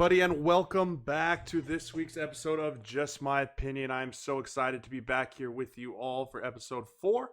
everybody, and welcome back to this week's episode of Just My Opinion. I'm so excited to be back here with you all for episode 4.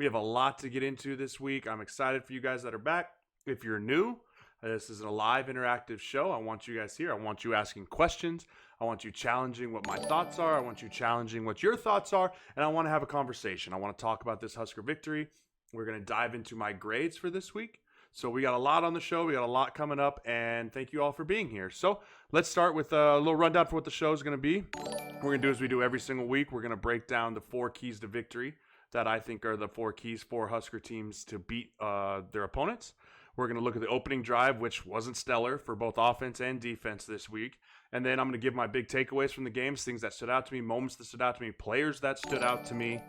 We have a lot to get into this week. I'm excited for you guys that are back. If you're new, this is a live interactive show. I want you guys here. I want you asking questions. I want you challenging what my thoughts are. I want you challenging what your thoughts are. And I want to have a conversation. I want to talk about this Husker victory. We're going to dive into my grades for this week. So we got a lot on the show. We got a lot coming up, and thank you all for being here. So let's start with a little rundown for what the show is going to be. What we're going to do as we do every single week, we're going to break down the 4 keys to victory that I think are the 4 keys for Husker teams to beat their opponents. We're going to look at the opening drive, which wasn't stellar for both offense and defense this week. And then I'm going to give my big takeaways from the games, things that stood out to me, moments that stood out to me, players that stood out to me.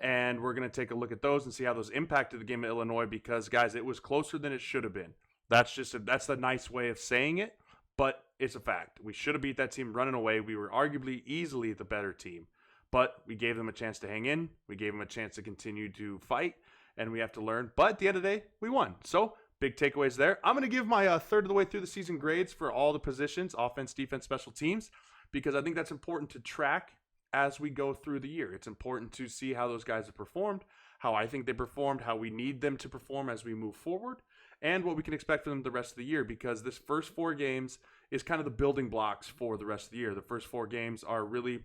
And we're going to take a look at those and see how those impacted the game of Illinois because, guys, it was closer than it should have been. That's the nice way of saying it, but it's a fact. We should have beat that team running away. We were arguably easily the better team, but we gave them a chance to hang in. We gave them a chance to continue to fight, and we have to learn. But at the end of the day, we won. So big takeaways there. I'm going to give my third of the way through the season grades for all the positions, offense, defense, special teams, because I think that's important to track as we go through the year. It's important to see how those guys have performed, how I think they performed, how we need them to perform as we move forward, and what we can expect from them the rest of the year, because this first 4 games is kind of the building blocks for the rest of the year. The first 4 games are really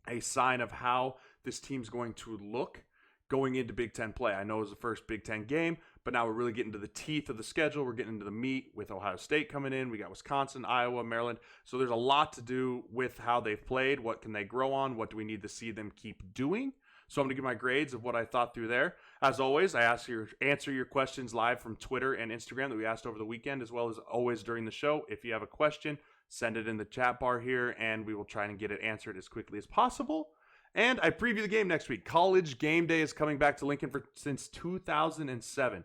a sign of how this team's going to look going into Big Ten play. I know it was the first Big Ten game, but now we're really getting to the teeth of the schedule. We're getting into the meat with Ohio State coming in. We got Wisconsin, Iowa, Maryland. So there's a lot to do with how they've played. What can they grow on? What do we need to see them keep doing? So I'm going to give my grades of what I thought through there. As always, I answer your questions live from Twitter and Instagram that we asked over the weekend, as well as always during the show. If you have a question, send it in the chat bar here, and we will try and get it answered as quickly as possible. And I preview the game next week. College Game Day is coming back to Lincoln since 2007.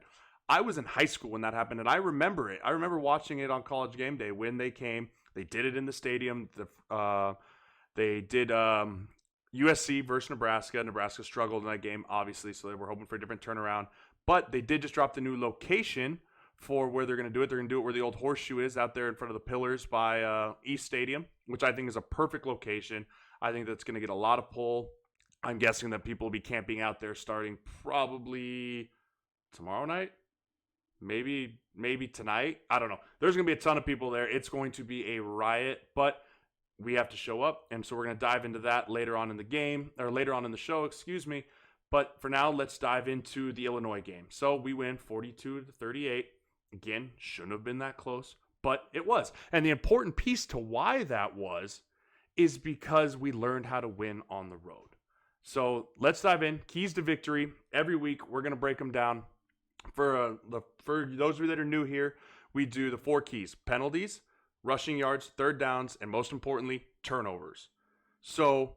I was in high school when that happened, and I remember it. I remember watching it on College Game Day when they came. They did it in the stadium. They did USC versus Nebraska. Nebraska struggled in that game, obviously, so they were hoping for a different turnaround. But they did just drop the new location for where they're going to do it. They're going to do it where the old horseshoe is, out there in front of the pillars by East Stadium, which I think is a perfect location. I think that's going to get a lot of pull. I'm guessing that people will be camping out there starting probably tomorrow night, maybe tonight. I don't know. There's going to be a ton of people there. It's going to be a riot, but we have to show up, and so we're going to dive into that later on in the game, or later on in the show, excuse me. But for now, let's dive into the Illinois game. So we win 42-38. Again, shouldn't have been that close, but it was. And the important piece to why that was is because we learned how to win on the road. So let's dive in. Keys to victory. Every week, we're going to break them down. For those of you that are new here, we do the 4 keys: penalties, rushing yards, third downs, and most importantly, turnovers. So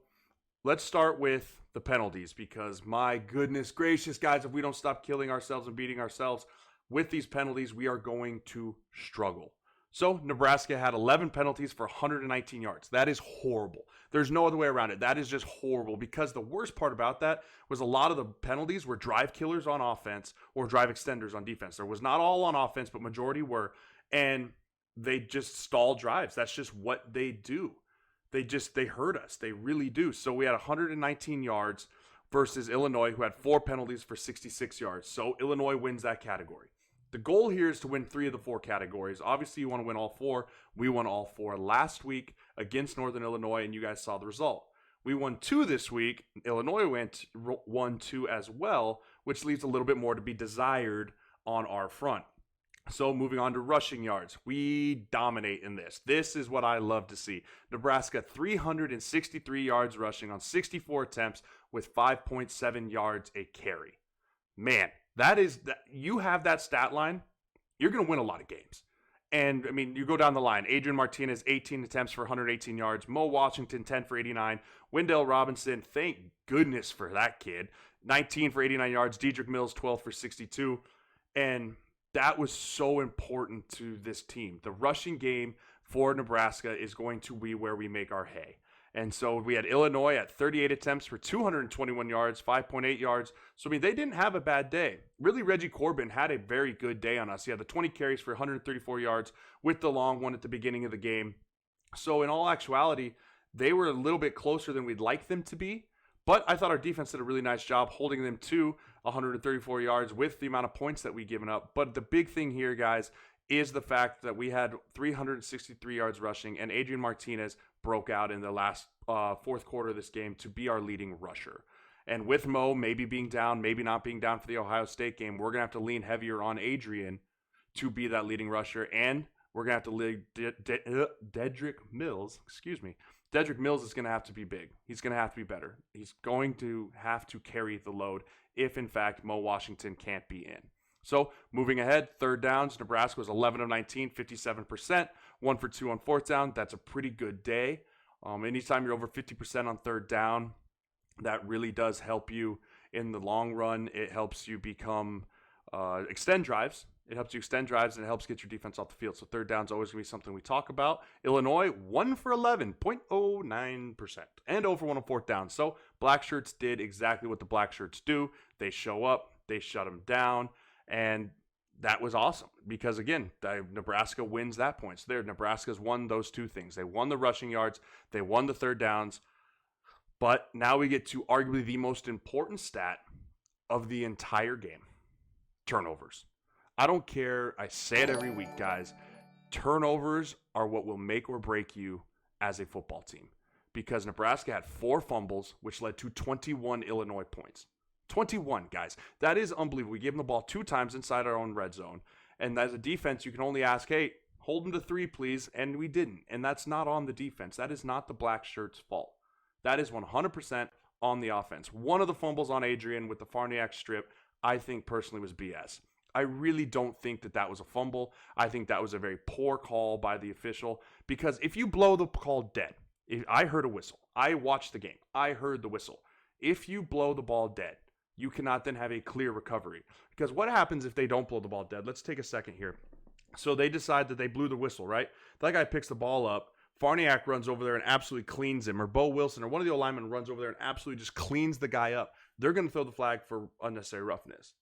let's start with the penalties, because my goodness gracious, guys, if we don't stop killing ourselves and beating ourselves with these penalties, we are going to struggle. So Nebraska had 11 penalties for 119 yards. That is horrible. There's no other way around it. That is just horrible, because the worst part about that was a lot of the penalties were drive killers on offense or drive extenders on defense. There was not all on offense, but majority were, and they just stall drives. That's just what they do. They hurt us. They really do. So we had 119 yards versus Illinois, who had 4 penalties for 66 yards. So Illinois wins that category. The goal here is to win 3 of the 4 categories. Obviously, you want to win all 4. We won all 4 last week against Northern Illinois, and you guys saw the result. We won 2 this week. Illinois won 2 as well, which leaves a little bit more to be desired on our front. So moving on to rushing yards. We dominate in this. This is what I love to see. Nebraska, 363 yards rushing on 64 attempts with 5.7 yards a carry. Man, you have that stat line, you're going to win a lot of games. And, I mean, you go down the line. Adrian Martinez, 18 attempts for 118 yards. Mo Washington, 10 for 89. Wendell Robinson, thank goodness for that kid, 19 for 89 yards. Dedrick Mills, 12 for 62. And that was so important to this team. The rushing game for Nebraska is going to be where we make our hay. And so we had Illinois at 38 attempts for 221 yards, 5.8 yards. So, I mean, they didn't have a bad day. Really, Reggie Corbin had a very good day on us. He had the 20 carries for 134 yards with the long one at the beginning of the game. So in all actuality, they were a little bit closer than we'd like them to be. But I thought our defense did a really nice job holding them to 134 yards with the amount of points that we given up. But the big thing here, guys, is the fact that we had 363 yards rushing, and Adrian Martinez broke out in the last fourth quarter of this game to be our leading rusher. And with Mo maybe being down, maybe not being down for the Ohio State game, we're going to have to lean heavier on Adrian to be that leading rusher. And we're going to have to lead Dedrick Mills. Dedrick Mills is going to have to be big. He's going to have to be better. He's going to have to carry the load if, in fact, Mo Washington can't be in. So, moving ahead, third downs. Nebraska was 11 of 19, 57%. 1 for 2 on fourth down. That's a pretty good day. Anytime you're over 50% on third down, that really does help you in the long run. It helps you extend drives. It helps you extend drives, and it helps get your defense off the field. So third down is always going to be something we talk about. Illinois, 1 for 11, 0.09%, and 0 for 1 on fourth down. So black shirts did exactly what the black shirts do. They show up, they shut them down, and that was awesome because, again, Nebraska wins that point. So Nebraska's won those two things. They won the rushing yards, they won the third downs, but now we get to arguably the most important stat of the entire game, turnovers. I don't care. I say it every week, guys. Turnovers are what will make or break you as a football team because Nebraska had 4 fumbles, which led to 21 Illinois points. 21, guys. That is unbelievable. We gave them the ball 2 times inside our own red zone. And as a defense, you can only ask, hey, hold them to 3, please. And we didn't. And that's not on the defense. That is not the black shirts' fault. That is 100% on the offense. One of the fumbles on Adrian with the Farniak strip, I think personally was BS. I really don't think that was a fumble. I think that was a very poor call by the official because if you blow the call dead, I heard a whistle. I watched the game. I heard the whistle. If you blow the ball dead, you cannot then have a clear recovery. Because what happens if they don't blow the ball dead? Let's take a second here. So they decide that they blew the whistle, right? That guy picks the ball up. Farniak runs over there and absolutely cleans him. Or Bo Wilson or one of the O-linemen runs over there and absolutely just cleans the guy up. They're going to throw the flag for unnecessary roughness,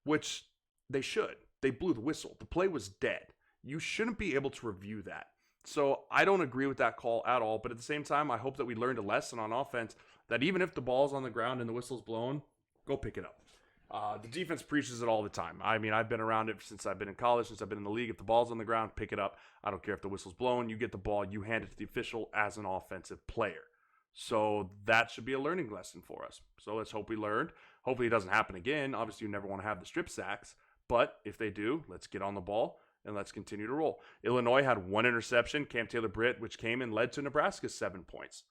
which they should. They blew the whistle. The play was dead. You shouldn't be able to review that. So I don't agree with that call at all. But at the same time, I hope that we learned a lesson on offense that even if the ball's on the ground and the whistle's blown, go pick it up. The defense preaches it all the time. I mean, I've been around it since I've been in college, since I've been in the league. If the ball's on the ground, pick it up. I don't care if the whistle's blown. You get the ball, you hand it to the official as an offensive player. So that should be a learning lesson for us. So let's hope we learned. Hopefully it doesn't happen again. Obviously, you never want to have the strip sacks. But if they do, let's get on the ball and let's continue to roll. Illinois had 1 interception, Cam Taylor-Britt, which came and led to Nebraska's 7 points.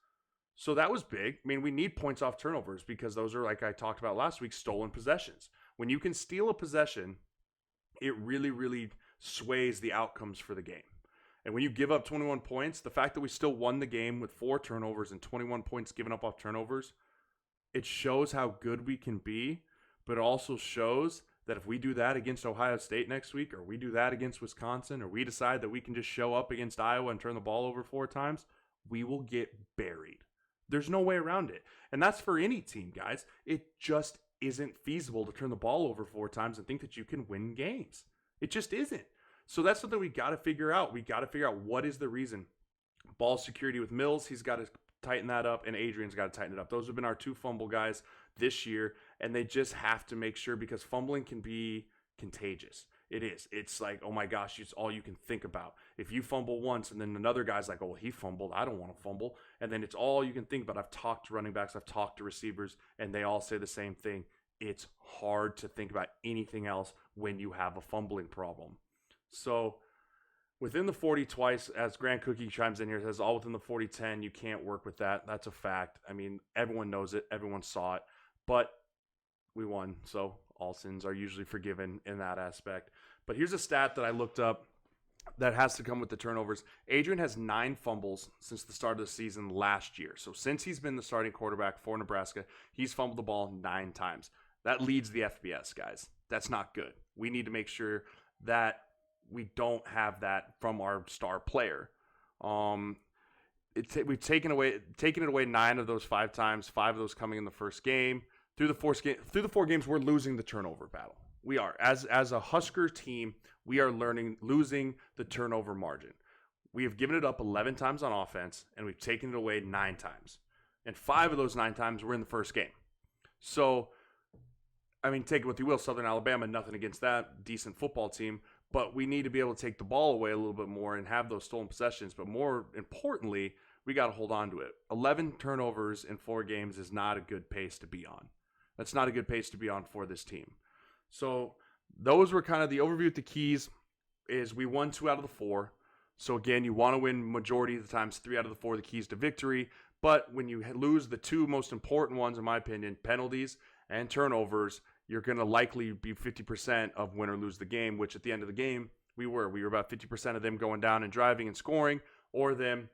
So that was big. I mean, we need points off turnovers because those are, like I talked about last week, stolen possessions. When you can steal a possession, it really, really sways the outcomes for the game. And when you give up 21 points, the fact that we still won the game with 4 turnovers and 21 points given up off turnovers, it shows how good we can be, but it also shows that if we do that against Ohio State next week, or we do that against Wisconsin, or we decide that we can just show up against Iowa and turn the ball over 4 times, we will get buried. There's no way around it. And that's for any team, guys. It just isn't feasible to turn the ball over 4 times and think that you can win games. It just isn't. So that's something we got to figure out. We got to figure out what is the reason. Ball security with Mills, he's got to tighten that up, and Adrian's got to tighten it up. Those have been our 2 fumble guys this year, and they just have to make sure because fumbling can be contagious. It is. It's like, oh my gosh, it's all you can think about. If you fumble once and then another guy's like, oh, well, he fumbled, I don't want to fumble. And then it's all you can think about. I've talked to running backs, I've talked to receivers, and they all say the same thing. It's hard to think about anything else when you have a fumbling problem. So within the 40 twice, as Grant Cookie chimes in here, says all within the 40-10, you can't work with that. That's a fact. I mean, everyone knows it. Everyone saw it. But we won, so all sins are usually forgiven in that aspect. But here's a stat that I looked up that has to come with the turnovers. Adrian has 9 fumbles since the start of the season last year. So since he's been the starting quarterback for Nebraska, he's fumbled the ball 9 times. That leads the FBS, guys. That's not good. We need to make sure that we don't have that from our star player. We've taken it away 9 of those 5 times, 5 of those coming in the first game. Through the 4 games, we're losing the turnover battle. We are. As a Husker team, we are losing the turnover margin. We have given it up 11 times on offense, and we've taken it away 9 times. And 5 of those 9 times were in the first game. So, I mean, take it what you will. Southern Alabama, nothing against that. Decent football team. But we need to be able to take the ball away a little bit more and have those stolen possessions. But more importantly, we got to hold on to it. 11 turnovers in 4 games is not a good pace to be on. That's not a good pace to be on for this team. So those were kind of the overview of the keys. Is we won 2 out of the 4. So again, you want to win majority of the times 3 out of the 4 the keys to victory. But when you lose the 2 most important ones, in my opinion, penalties and turnovers, you're going to likely be 50% of win or lose the game, which at the end of the game, we were about 50% of them going down and driving and scoring, or them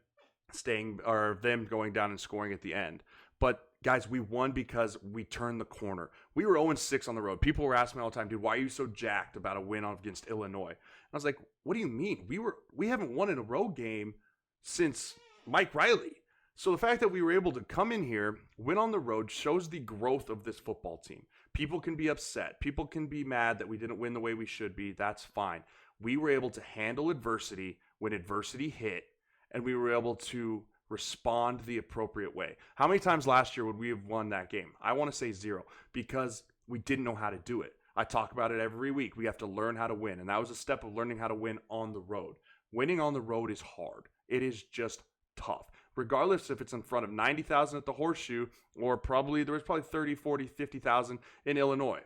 going down and scoring at the end. But guys, we won because we turned the corner. We were 0-6 on the road. People were asking me all the time, dude, why are you so jacked about a win against Illinois? And I was like, what do you mean? We haven't won in a road game since Mike Riley. So the fact that we were able to come in here, win on the road, shows the growth of this football team. People can be upset. People can be mad that we didn't win the way we should be. That's fine. We were able to handle adversity when adversity hit, and we were able to respond the appropriate way. How many times last year would we have won that game? I want to say 0, because we didn't know how to do it. I talk about it every week. We have to learn how to win, and that was a step of learning how to win on the road. Winning on the road is hard. It is just tough. Regardless if it's in front of 90,000 at the Horseshoe, or there was probably 30, 40, 50,000 in Illinois.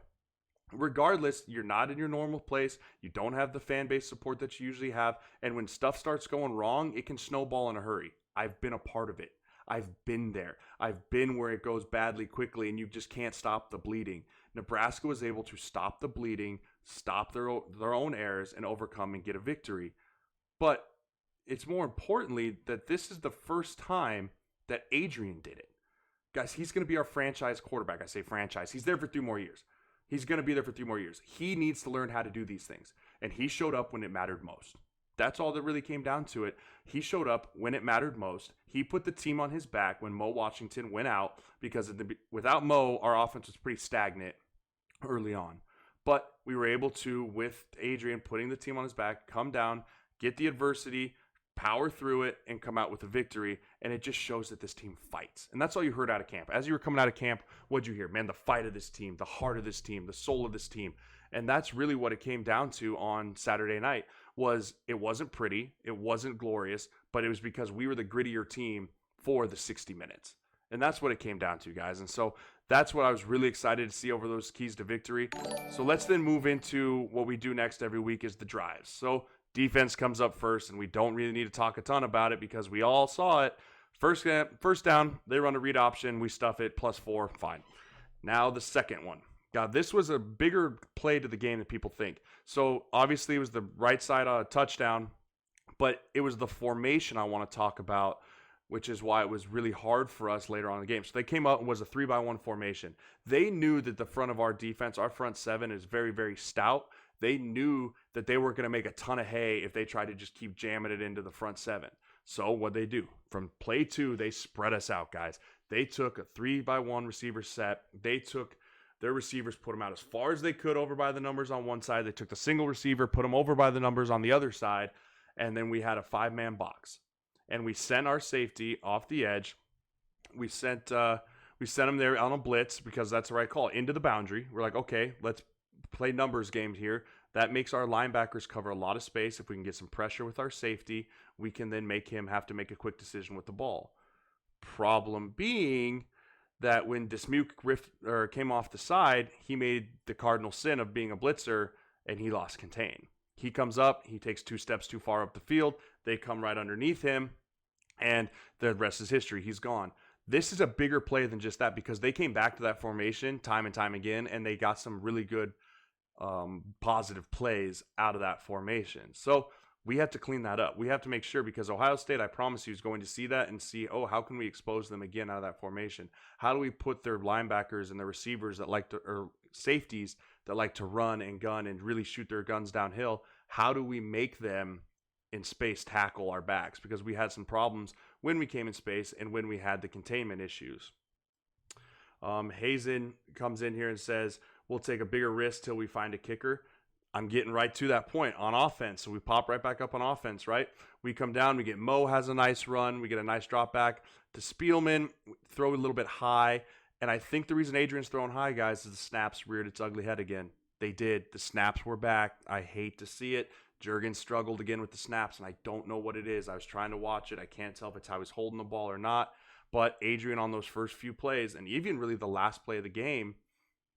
Regardless, you're not in your normal place. You don't have the fan base support that you usually have. And when stuff starts going wrong, it can snowball in a hurry. I've been a part of it. I've been there. I've been where it goes badly quickly and you just can't stop the bleeding. Nebraska was able to stop the bleeding, stop their own errors, and overcome and get a victory. But it's more importantly that this is the first time that Adrian did it. Guys, he's going to be our franchise quarterback. I say franchise. He's there for 3 more years. He's going to be there for 3 more years. He needs to learn how to do these things. And he showed up when it mattered most. That's all that really came down to it. He showed up when it mattered most. He put the team on his back when Mo Washington went out, because without Mo, our offense was pretty stagnant early on. But we were able to, with Adrian putting the team on his back, come down, get the adversity, power through it, and come out with a victory. And it just shows that this team fights. And that's all you heard out of camp. As you were coming out of camp, what'd you hear? Man, the fight of this team, the heart of this team, the soul of this team. And that's really what it came down to on Saturday night. It wasn't pretty, it wasn't glorious, but it was because we were the grittier team for the 60 minutes. And that's what it came down to, guys. And so that's what I was really excited to see over those keys to victory. So let's then move into what we do next every week, is the drives. So defense comes up first, and we don't really need to talk a ton about it because we all saw it. First down, they run a read option, we stuff it, +4, fine. Now the second one. God, this was a bigger play to the game than people think. So obviously it was the right side touchdown, but it was the formation I want to talk about, which is why it was really hard for us later on in the game. So they came out and was a 3-by-1 formation. They knew that the front of our defense, our front 7, is very, very stout. They knew that they weren't going to make a ton of hay if they tried to just keep jamming it into the front 7. So what'd they do? From play 2, they spread us out, guys. They took a 3-by-1 receiver set. They took their receivers, put them out as far as they could over by the numbers on one side. They took the single receiver, put them over by the numbers on the other side, and then we had a 5-man box. And we sent our safety off the edge. We sent them there on a blitz, because that's the right call, into the boundary. We're like, okay, let's play numbers games here. That makes our linebackers cover a lot of space. If we can get some pressure with our safety, we can then make him have to make a quick decision with the ball. Problem being that when Dismuke came off the side, he made the cardinal sin of being a blitzer, and he lost contain. He comes up, he takes 2 steps too far up the field, they come right underneath him, and the rest is history. He's gone. This is a bigger play than just that, because they came back to that formation time and time again, and they got some really good positive plays out of that formation. So we have to clean that up. We have to make sure, because Ohio State, I promise you, is going to see that and see, how can we expose them again out of that formation? How do we put their linebackers and their receivers or safeties that like to run and gun and really shoot their guns downhill? How do we make them in space tackle our backs? Because we had some problems when we came in space and when we had the containment issues. Hazen comes in here and says, we'll take a bigger risk till we find a kicker. I'm getting right to that point on offense. So we pop right back up on offense, right? We come down, we get Mo has a nice run. We get a nice drop back to Spielman, throw a little bit high. And I think the reason Adrian's throwing high, guys, is the snaps reared its ugly head again. They did. The snaps were back. I hate to see it. Jurgens struggled again with the snaps, and I don't know what it is. I was trying to watch it. I can't tell if it's how he's holding the ball or not. But Adrian on those first few plays, and even really the last play of the game,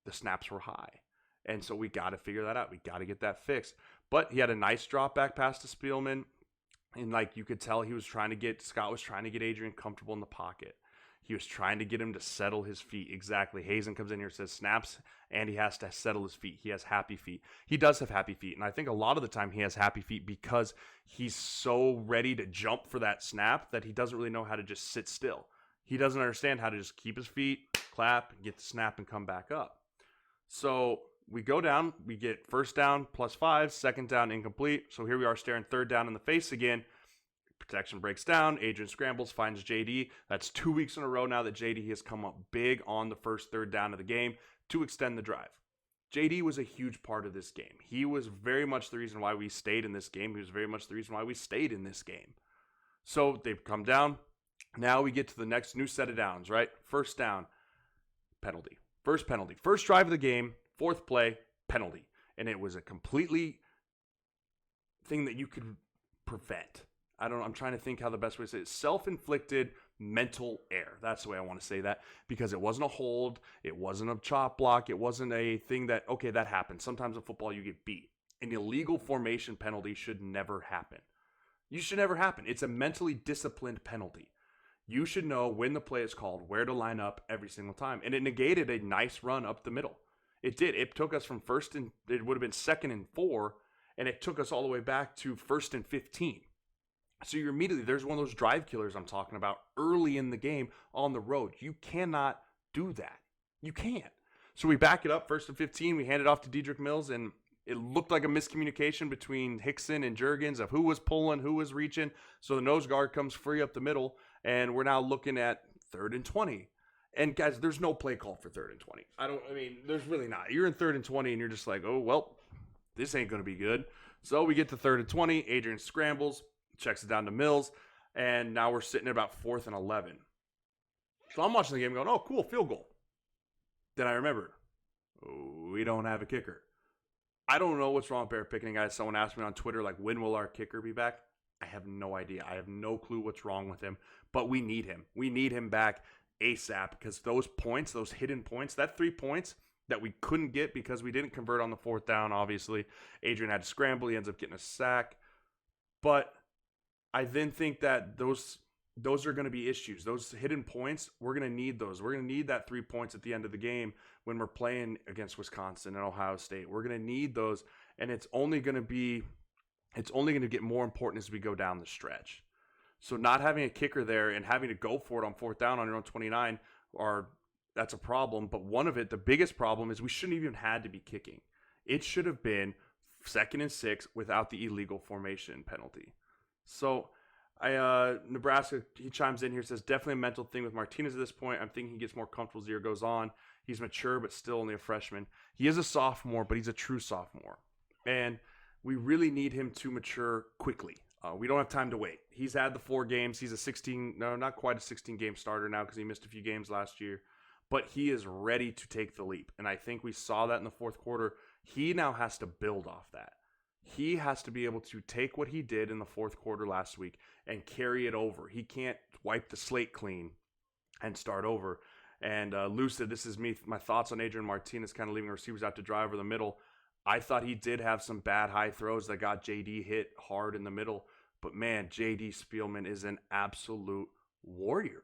the snaps were high. And so we got to figure that out. We got to get that fixed. But he had a nice drop back pass to Spielman. And like you could tell Scott was trying to get Adrian comfortable in the pocket. He was trying to get him to settle his feet. Exactly. Hazen comes in here and says snaps, and he has to settle his feet. He has happy feet. He does have happy feet. And I think a lot of the time he has happy feet because he's so ready to jump for that snap that he doesn't really know how to just sit still. He doesn't understand how to just keep his feet, clap, get the snap, and come back up. So we go down, we get first down +5, second down incomplete. So here we are staring third down in the face again. Protection breaks down. Adrian scrambles, finds JD. That's 2 weeks in a row now that JD has come up big on the first third down of the game to extend the drive. JD was a huge part of this game. He was very much the reason why we stayed in this game. He was very much the reason why we stayed in this game. So they've come down. Now we get to the next new set of downs, right? First down, penalty. First penalty. First drive of the game, fourth play, penalty. And it was a completely thing that you could prevent. I'm trying to think how the best way to say it. Self-inflicted mental error. That's the way I want to say that, because it wasn't a hold. It wasn't a chop block. It wasn't a thing that, okay, that happens. Sometimes in football you get beat. An illegal formation penalty should never happen. You should never happen. It's a mentally disciplined penalty. You should know when the play is called, where to line up every single time. And it negated a nice run up the middle. It did. It took us from it would have been 2nd and 4, and it took us all the way back to 1st and 15. So you're immediately, there's one of those drive killers I'm talking about early in the game on the road. You cannot do that. You can't. So we back it up, 1st and 15. We hand it off to Dedrick Mills, and it looked like a miscommunication between Hickson and Jurgens of who was pulling, who was reaching. So the nose guard comes free up the middle, and we're now looking at 3rd and 20. And guys, there's no play call for 3rd and 20. There's really not. You're in 3rd and 20, and you're just like, oh, well, this ain't going to be good. So we get to 3rd and 20. Adrian scrambles, checks it down to Mills, and now we're sitting at about 4th and 11. So I'm watching the game going, oh, cool, field goal. Then I remembered, we don't have a kicker. I don't know what's wrong with Bear Picketing, guys. Someone asked me on Twitter, like, when will our kicker be back? I have no idea. I have no clue what's wrong with him, but we need him. We need him back ASAP, because those points, those hidden points, that 3 points that we couldn't get because we didn't convert on the 4th down, obviously. Adrian had to scramble. He ends up getting a sack. But I then think that those are going to be issues. Those hidden points, we're going to need those. We're going to need that 3 points at the end of the game when we're playing against Wisconsin and Ohio State. We're going to need those, and it's only going to get more important as we go down the stretch. So not having a kicker there and having to go for it on 4th down on your own 29, that's a problem. But the biggest problem is we shouldn't even had to be kicking. It should have been 2nd and 6 without the illegal formation penalty. So Nebraska, he chimes in here, says, definitely a mental thing with Martinez at this point. I'm thinking he gets more comfortable as the year goes on. He's mature, but still only a freshman. He is a sophomore, but he's a true sophomore. And we really need him to mature quickly. We don't have time to wait. He's had the 4 games. He's not quite a 16-game starter now because he missed a few games last year. But he is ready to take the leap. And I think we saw that in the 4th quarter. He now has to build off that. He has to be able to take what he did in the 4th quarter last week and carry it over. He can't wipe the slate clean and start over. And Lucid, this is me, my thoughts on Adrian Martinez kind of leaving receivers out to drive over the middle. I thought he did have some bad high throws that got JD hit hard in the middle. But man, JD Spielman is an absolute warrior.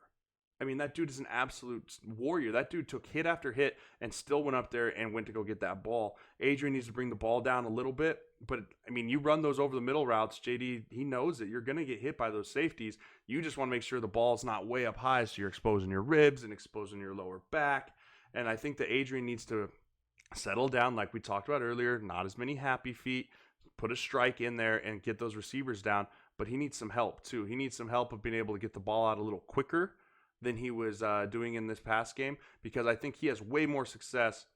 I mean, that dude is an absolute warrior. That dude took hit after hit and still went up there and went to go get that ball. Adrian needs to bring the ball down a little bit. But, I mean, you run those over the middle routes, JD, he knows that you're going to get hit by those safeties. You just want to make sure the ball's not way up high so you're exposing your ribs and exposing your lower back. And I think that Adrian needs to settle down like we talked about earlier. Not as many happy feet. Put a strike in there and get those receivers down. But he needs some help, too. He needs some help of being able to get the ball out a little quicker than he was doing in this past game, because I think he has way more success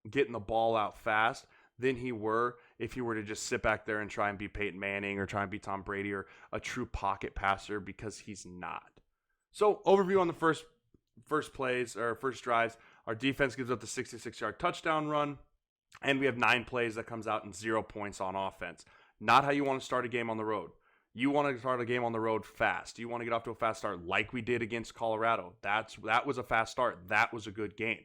getting the ball out fast than he were if he were to just sit back there and try and be Peyton Manning or try and be Tom Brady or a true pocket passer, because he's not. So overview on the first plays or first drives. Our defense gives up the 66-yard touchdown run, and we have 9 plays that comes out and 0 points on offense. Not how you want to start a game on the road. You want to start a game on the road fast. You want to get off to a fast start like we did against Colorado. That was a fast start. That was a good game.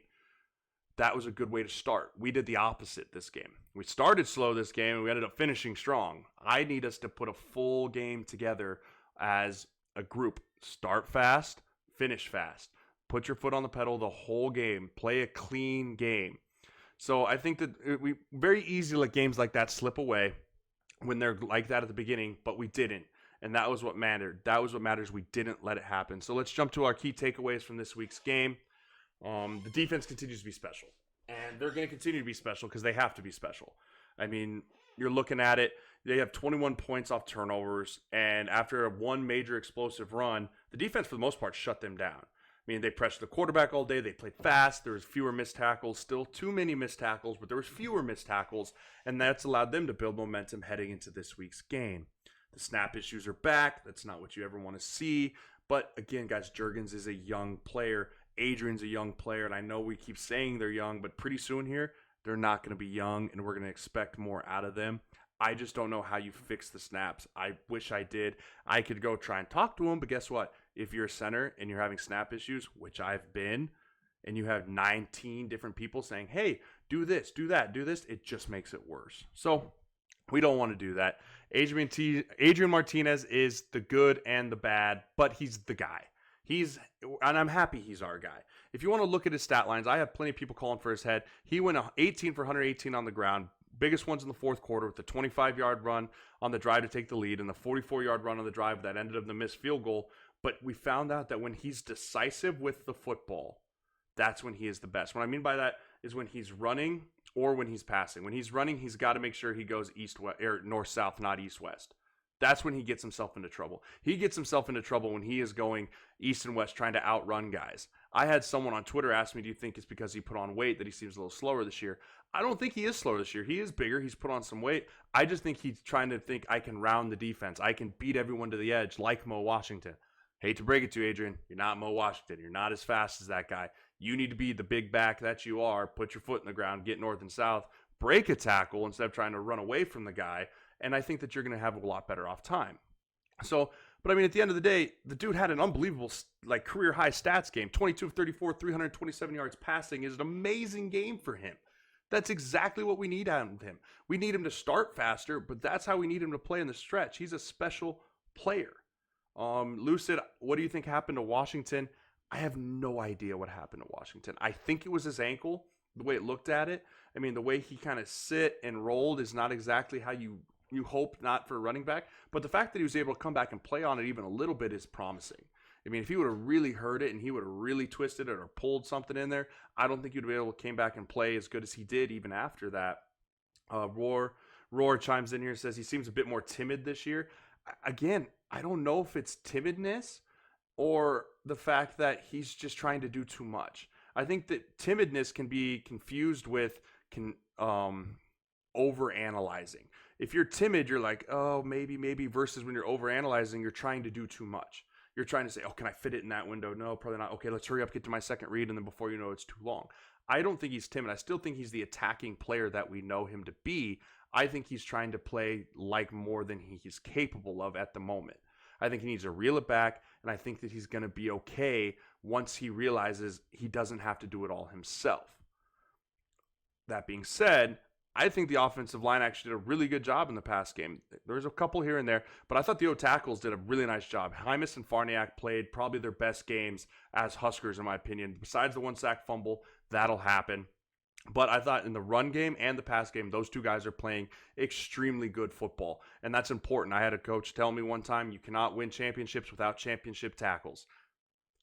That was a good way to start. We did the opposite this game. We started slow this game, and we ended up finishing strong. I need us to put a full game together as a group. Start fast, finish fast. Put your foot on the pedal the whole game. Play a clean game. So I think that we very easy to let games like that slip away when they're like that at the beginning, but we didn't. And that was what mattered. That was what matters. We didn't let it happen. So let's jump to our key takeaways from this week's game. The defense continues to be special. And they're going to continue to be special because they have to be special. I mean, you're looking at it. They have 21 points off turnovers. And after one major explosive run, the defense, for the most part, shut them down. I mean, they pressured the quarterback all day. They played fast. There was fewer missed tackles. Still too many missed tackles, but there was fewer missed tackles. And that's allowed them to build momentum heading into this week's game. The snap issues are back. That's not what you ever want to see. But again, guys, Juergens is a young player. Adrian's a young player. And I know we keep saying they're young, but pretty soon here, they're not going to be young, and we're going to expect more out of them. I just don't know how you fix the snaps. I wish I did. I could go try and talk to them, but guess what? If you're a center and you're having snap issues, which I've been, and you have 19 different people saying, hey, do this, do that, do this, it just makes it worse. So we don't want to do that. Adrian Martinez is the good and the bad, but he's the guy. And I'm happy he's our guy. If you want to look at his stat lines, I have plenty of people calling for his head. He went 18 for 118 on the ground. Biggest ones in the fourth quarter with the 25-yard run on the drive to take the lead and the 44-yard run on the drive that ended up in the missed field goal. But we found out that when he's decisive with the football, that's when he is the best. What I mean by that is when he's running or when he's passing. When he's running, he's got to make sure he goes north-south, not east-west. That's when he gets himself into trouble. He gets himself into trouble when he is going east and west trying to outrun guys. I had someone on Twitter ask me, do you think it's because he put on weight that he seems a little slower this year? I don't think he is slower this year. He is bigger. He's put on some weight. I just think he's trying to think, I can round the defense. I can beat everyone to the edge like Mo Washington. Hate to break it to you, Adrian. You're not Mo Washington. You're not as fast as that guy. You need to be the big back that you are. Put your foot in the ground, get north and south, break a tackle instead of trying to run away from the guy. And I think that you're going to have a lot better off time. So, but I mean, at the end of the day, the dude had an unbelievable, career high stats game. 22 of 34, 327 yards passing is an amazing game for him. That's exactly what we need out of him. We need him to start faster, but that's how we need him to play in the stretch. He's a special player. Lucid, what do you think happened to Washington? I have no idea what happened to Washington. I think it was his ankle, the way it looked at it. I mean, the way he kind of sit and rolled is not exactly how you hope not for a running back. But the fact that he was able to come back and play on it even a little bit is promising. I mean, if he would have really hurt it and he would have really twisted it or pulled something in there, I don't think he would have been able to came back and play as good as he did even after that. Roar chimes in here and says he seems a bit more timid this year. Again, I don't know if it's timidness or the fact that he's just trying to do too much. I think that timidness can be confused with overanalyzing. If you're timid, you're like, oh, maybe, versus when you're overanalyzing, you're trying to do too much. You're trying to say, oh, can I fit it in that window? No, probably not. Okay, let's hurry up, get to my second read, and then before you know it's too long. I don't think he's timid. I still think he's the attacking player that we know him to be. I think he's trying to play like more than he's capable of at the moment. I think he needs to reel it back, and I think that he's going to be okay once he realizes he doesn't have to do it all himself. That being said, I think the offensive line actually did a really good job in the past game. There was a couple here and there, but I thought the O-tackles did a really nice job. Hymas and Farniak played probably their best games as Huskers, in my opinion. Besides the one sack fumble, that'll happen. But I thought in the run game and the pass game, those two guys are playing extremely good football. And that's important. I had a coach tell me one time, you cannot win championships without championship tackles.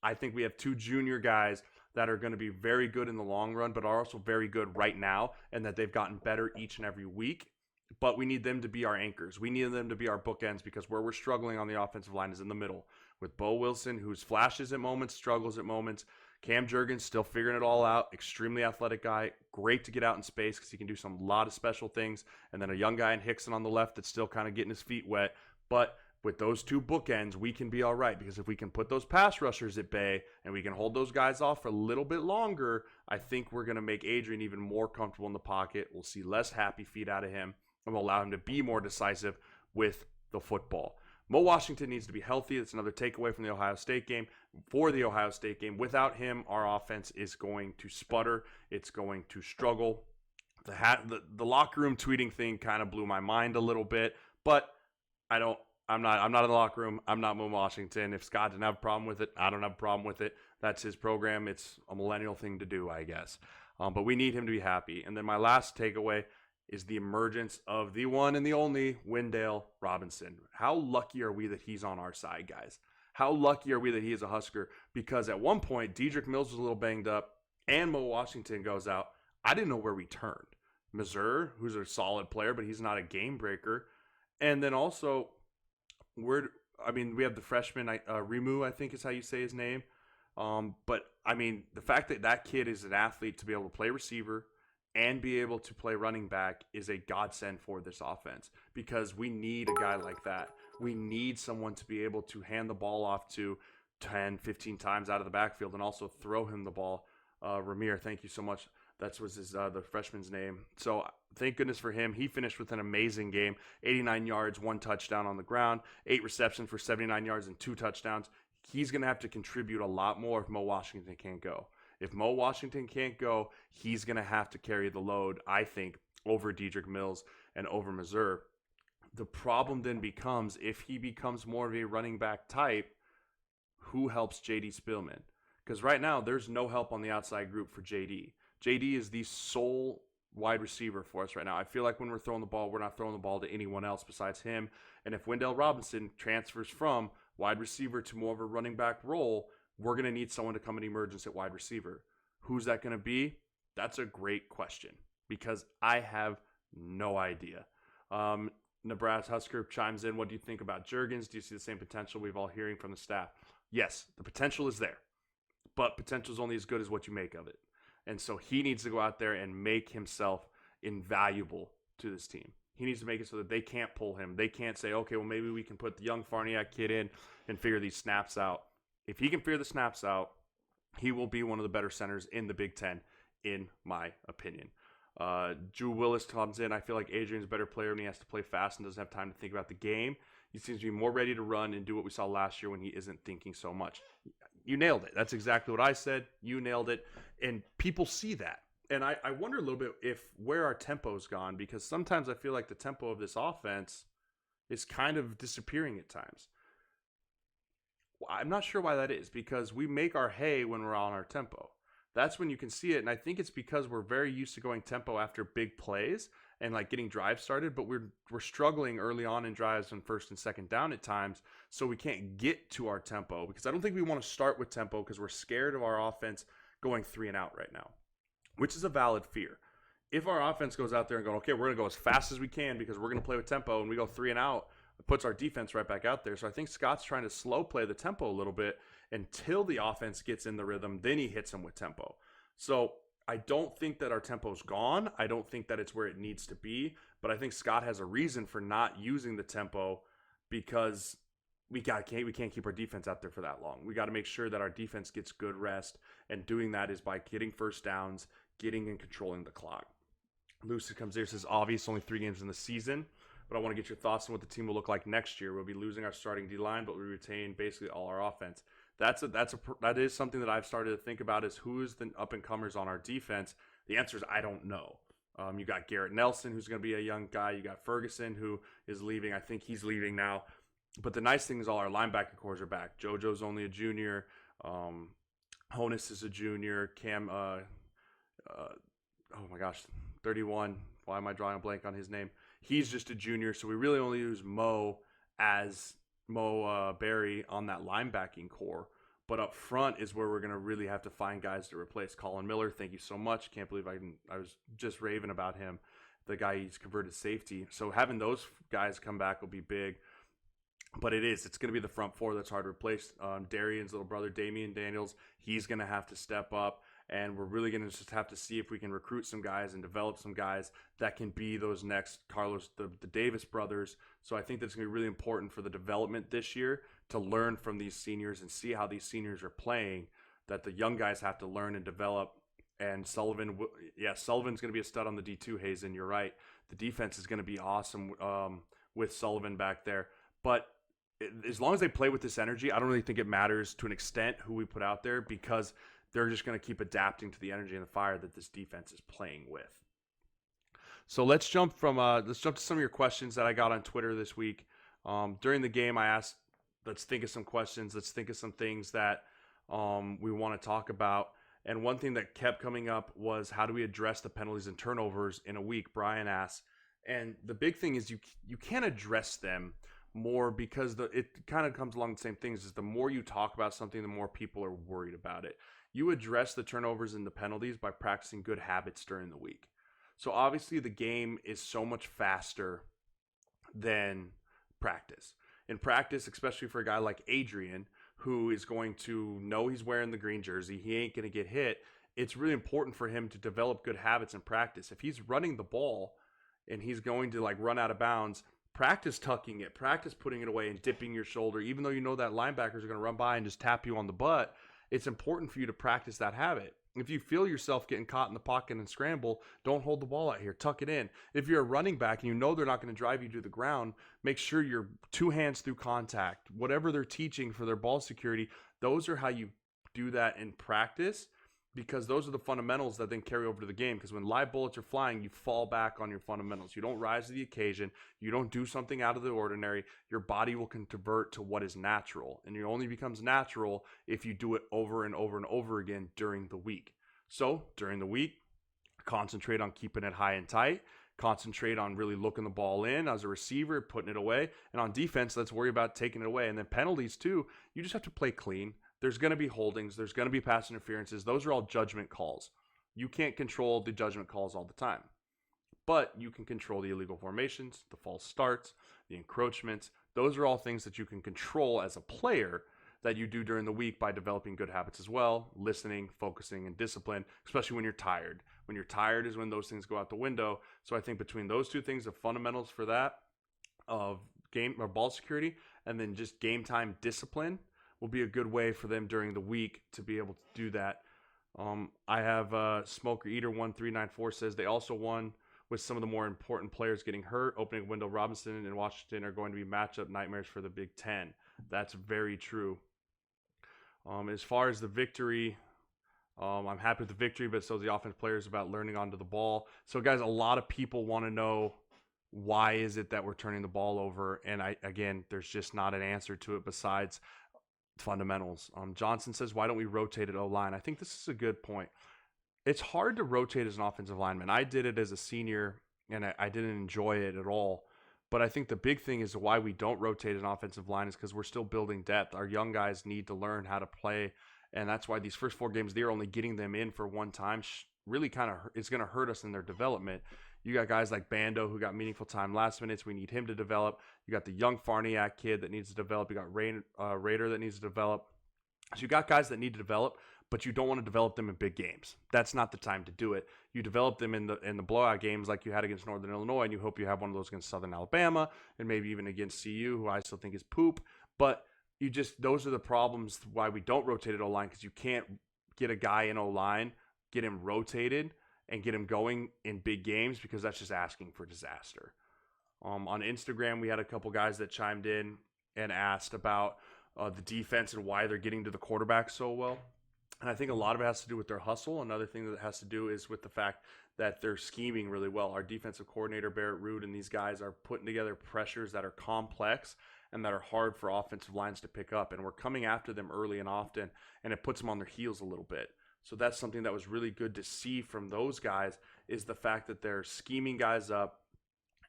I think we have two junior guys that are going to be very good in the long run, but are also very good right now, and that they've gotten better each and every week. But we need them to be our anchors. We need them to be our bookends, because where we're struggling on the offensive line is in the middle with Bo Wilson, who's flashes at moments, struggles at moments. Cam Jurgens still figuring it all out. Extremely athletic guy. Great to get out in space because he can do some lot of special things. And then a young guy in Hickson on the left that's still kind of getting his feet wet. But with those two bookends, we can be all right because if we can put those pass rushers at bay and we can hold those guys off for a little bit longer, I think we're going to make Adrian even more comfortable in the pocket. We'll see less happy feet out of him, and we'll allow him to be more decisive with the football. Mo Washington needs to be healthy. That's another takeaway from the Ohio State game. For the Ohio State game, without him, our offense is going to sputter. It's going to struggle. The locker room tweeting thing kind of blew my mind a little bit, but I'm not in the locker room. I'm not Mo Washington. If Scott didn't have a problem with it, I don't have a problem with it. That's his program. It's a millennial thing to do, I guess. But we need him to be happy. And then my last takeaway is the emergence of the one and the only Wendell Robinson. How lucky are we that he's on our side, guys? How lucky are we that he is a Husker? Because at one point, Dedrick Mills was a little banged up and Mo Washington goes out. I didn't know where we turned. Missouri, who's a solid player, but he's not a game breaker. And then also, we have the freshman, Rimu, I think is how you say his name. But, the fact that that kid is an athlete to be able to play receiver and be able to play running back is a godsend for this offense because we need a guy like that. We need someone to be able to hand the ball off to 10, 15 times out of the backfield and also throw him the ball. Ramir, thank you so much. That was the freshman's name. So thank goodness for him. He finished with an amazing game. 89 yards, 1 touchdown on the ground, 8 receptions for 79 yards and 2 touchdowns. He's going to have to contribute a lot more if Mo Washington can't go. If Mo Washington can't go, he's going to have to carry the load, I think, over Dedrick Mills and over Missouri. The problem then becomes, if he becomes more of a running back type, who helps J.D. Spielman? Because right now, there's no help on the outside group for J.D. J.D. is the sole wide receiver for us right now. I feel like when we're throwing the ball, we're not throwing the ball to anyone else besides him. And if Wendell Robinson transfers from wide receiver to more of a running back role, we're going to need someone to come in emergence at wide receiver. Who's that going to be? That's a great question because I have no idea. Nebraska Husker chimes in. What do you think about Jurgens? Do you see the same potential we've all hearing from the staff? Yes, the potential is there, but potential is only as good as what you make of it. And so he needs to go out there and make himself invaluable to this team. He needs to make it so that they can't pull him. They can't say, okay, well, maybe we can put the young Farniak kid in and figure these snaps out. If he can figure the snaps out, he will be one of the better centers in the Big Ten, in my opinion. Drew Willis comes in. I feel like Adrian's a better player when he has to play fast and doesn't have time to think about the game. He seems to be more ready to run and do what we saw last year when he isn't thinking so much. You nailed it. That's exactly what I said. You nailed it. And people see that. And I wonder a little bit where our tempo's gone, because sometimes I feel like the tempo of this offense is kind of disappearing at times. I'm not sure why that is, because we make our hay when we're on our tempo. That's when you can see it, and I think it's because we're very used to going tempo after big plays and like getting drives started, but we're struggling early on in drives on first and second down at times, so we can't get to our tempo, because I don't think we want to start with tempo because we're scared of our offense going 3 and out right now, which is a valid fear. If our offense goes out there and going, okay, we're going to go as fast as we can because we're going to play with tempo, and we go 3 and out, it puts our defense right back out there. So I think Scott's trying to slow play the tempo a little bit until the offense gets in the rhythm. Then he hits them with tempo. So I don't think that our tempo's gone. I don't think that it's where it needs to be. But I think Scott has a reason for not using the tempo, because we can't keep our defense out there for that long. We got to make sure that our defense gets good rest, and doing that is by getting first downs, getting and controlling the clock. Lucid comes there, says, obvious, only 3 games in the season, but I want to get your thoughts on what the team will look like next year. We'll be losing our starting D-line, but we retain basically all our offense. That is something that I've started to think about, is who is the up-and-comers on our defense. The answer is I don't know. You got Garrett Nelson, who's going to be a young guy. You got Ferguson, who is leaving. I think he's leaving now. But the nice thing is all our linebacker cores are back. JoJo's only a junior. Honus is a junior. Cam, oh my gosh, 31. Why am I drawing a blank on his name? He's just a junior, so we really only use Mo Berry on that linebacking core. But up front is where we're going to really have to find guys to replace. Colin Miller, thank you so much. Can't believe I was just raving about him, the guy he's converted safety. So having those guys come back will be big. But it's going to be the front four that's hard to replace. Darian's little brother, Damian Daniels, he's going to have to step up. And we're really going to just have to see if we can recruit some guys and develop some guys that can be those next Carlos, the Davis brothers. So I think that's going to be really important for the development this year to learn from these seniors and see how these seniors are playing, that the young guys have to learn and develop. And Sullivan's going to be a stud on the D2, Hazen. You're right. The defense is going to be awesome with Sullivan back there. But as long as they play with this energy, I don't really think it matters to an extent who we put out there, because they're just going to keep adapting to the energy and the fire that this defense is playing with. So let's jump to some of your questions that I got on Twitter this week. During the game, I asked, let's think of some questions. Let's think of some things that we want to talk about. And one thing that kept coming up was, how do we address the penalties and turnovers in a week? Brian asked. And the big thing is you can't address them more, because it kind of comes along the same things. Is the more you talk about something, the more people are worried about it. You address the turnovers and the penalties by practicing good habits during the week. So obviously the game is so much faster than practice. In practice, especially for a guy like Adrian, who is going to know he's wearing the green jersey, he ain't going to get hit. It's really important for him to develop good habits in practice. If he's running the ball and he's going to run out of bounds, practice tucking it, practice putting it away and dipping your shoulder, even though you know that linebackers are going to run by and just tap you on the butt. It's important for you to practice that habit. If you feel yourself getting caught in the pocket and scramble, don't hold the ball out here. Tuck it in. If you're a running back and you know they're not going to drive you to the ground, make sure you're 2 hands through contact. Whatever they're teaching for their ball security, those are how you do that in practice, because those are the fundamentals that then carry over to the game. Because when live bullets are flying, you fall back on your fundamentals. You don't rise to the occasion. You don't do something out of the ordinary. Your body will convert to what is natural. And it only becomes natural if you do it over and over and over again during the week. So during the week, concentrate on keeping it high and tight. Concentrate on really looking the ball in as a receiver, putting it away. And on defense, let's worry about taking it away. And then penalties too, you just have to play clean. There's going to be holdings. There's going to be pass interferences. Those are all judgment calls. You can't control the judgment calls all the time. But you can control the illegal formations, the false starts, the encroachments. Those are all things that you can control as a player that you do during the week by developing good habits as well, listening, focusing, and discipline, especially when you're tired. When you're tired is when those things go out the window. So I think between those two things, the fundamentals for that, of game or ball security, and then just game time discipline, will be a good way for them during the week to be able to do that. I have Smoker Eater 1394 says they also won with some of the more important players getting hurt. Opening window, Robinson and Washington are going to be matchup nightmares for the Big Ten. That's very true. As far as the victory, I'm happy with the victory, but so the offense players about learning onto the ball. So guys, a lot of people want to know, why is it that we're turning the ball over? And again, there's just not an answer to it besides fundamentals. Johnson says, why don't we rotate at O-line? I think this is a good point. It's hard to rotate as an offensive lineman. I did it as a senior, and I didn't enjoy it at all. But I think the big thing is why we don't rotate an offensive line is because we're still building depth. Our young guys need to learn how to play, and that's why these first 4 games, they're only getting them in for one time. Really kind of, it's going to hurt us in their development. You got guys like Bando who got meaningful time last minutes. We need him to develop. You got the young Farniak kid that needs to develop. You got Raider that needs to develop. So you got guys that need to develop, but you don't want to develop them in big games. That's not the time to do it. You develop them in the blowout games like you had against Northern Illinois, and you hope you have one of those against Southern Alabama and maybe even against CU, who I still think is poop. But those are the problems why we don't rotate at O-line, because you can't get a guy in O-line, get him rotated, and get him going in big games, because that's just asking for disaster. On Instagram, we had a couple guys that chimed in and asked about the defense and why they're getting to the quarterback so well. And I think a lot of it has to do with their hustle. Another thing that it has to do is with the fact that they're scheming really well. Our defensive coordinator, Barrett Rood, and these guys are putting together pressures that are complex and that are hard for offensive lines to pick up. And we're coming after them early and often, and it puts them on their heels a little bit. So that's something that was really good to see from those guys, is the fact that they're scheming guys up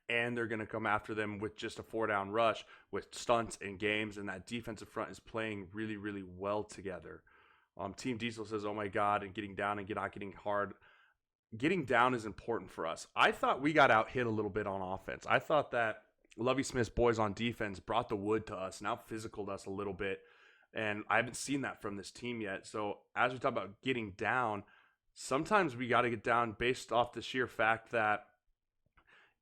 and they're going to come after them with just a 4-down rush with stunts and games, and that defensive front is playing really, really well together. Team Diesel says, oh my God, and getting down and not getting hard. Getting down is important for us. I thought we got out hit a little bit on offense. I thought that Lovie Smith's boys on defense brought the wood to us, now physicaled us a little bit. And I haven't seen that from this team yet. So as we talk about getting down, sometimes we got to get down based off the sheer fact that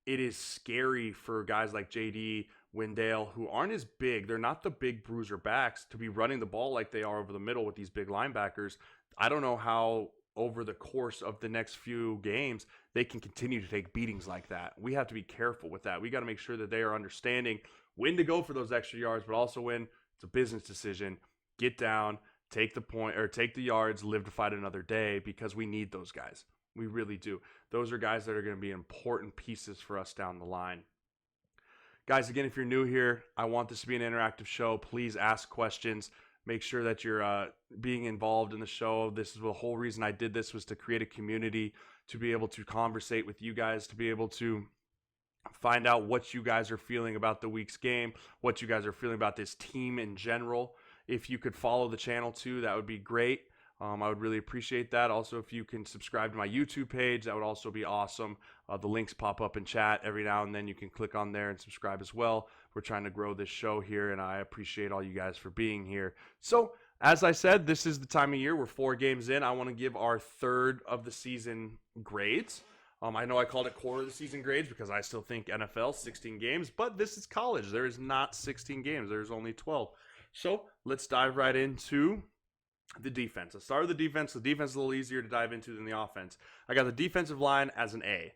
it is scary for guys like JD, Wendell, who aren't as big. They're not the big bruiser backs to be running the ball like they are over the middle with these big linebackers. I don't know how over the course of the next few games they can continue to take beatings like that. We have to be careful with that. We got to make sure that they are understanding when to go for those extra yards, but also when it's a business decision. Get down, take the point or take the yards, live to fight another day, because we need those guys. We really do. Those are guys that are going to be important pieces for us down the line. Guys, again, if you're new here, I want this to be an interactive show. Please ask questions. Make sure that you're being involved in the show. This is the whole reason I did this, was to create a community, to be able to conversate with you guys, to be able to find out what you guys are feeling about the week's game, what you guys are feeling about this team in general. If you could follow the channel too, that would be great. I would really appreciate that. Also, if you can subscribe to my YouTube page, that would also be awesome. The links pop up in chat every now and then. You can click on there and subscribe as well. We're trying to grow this show here, and I appreciate all you guys for being here. So, as I said, this is the time of year. We're 4 games in. I want to give our third of the season grades. I know I called it quarter of the season grades because I still think NFL, 16 games, but this is college. There is not 16 games. There's only 12. So, let's dive right into the defense. Let's start with the defense. The defense is a little easier to dive into than the offense. I got the defensive line as an A.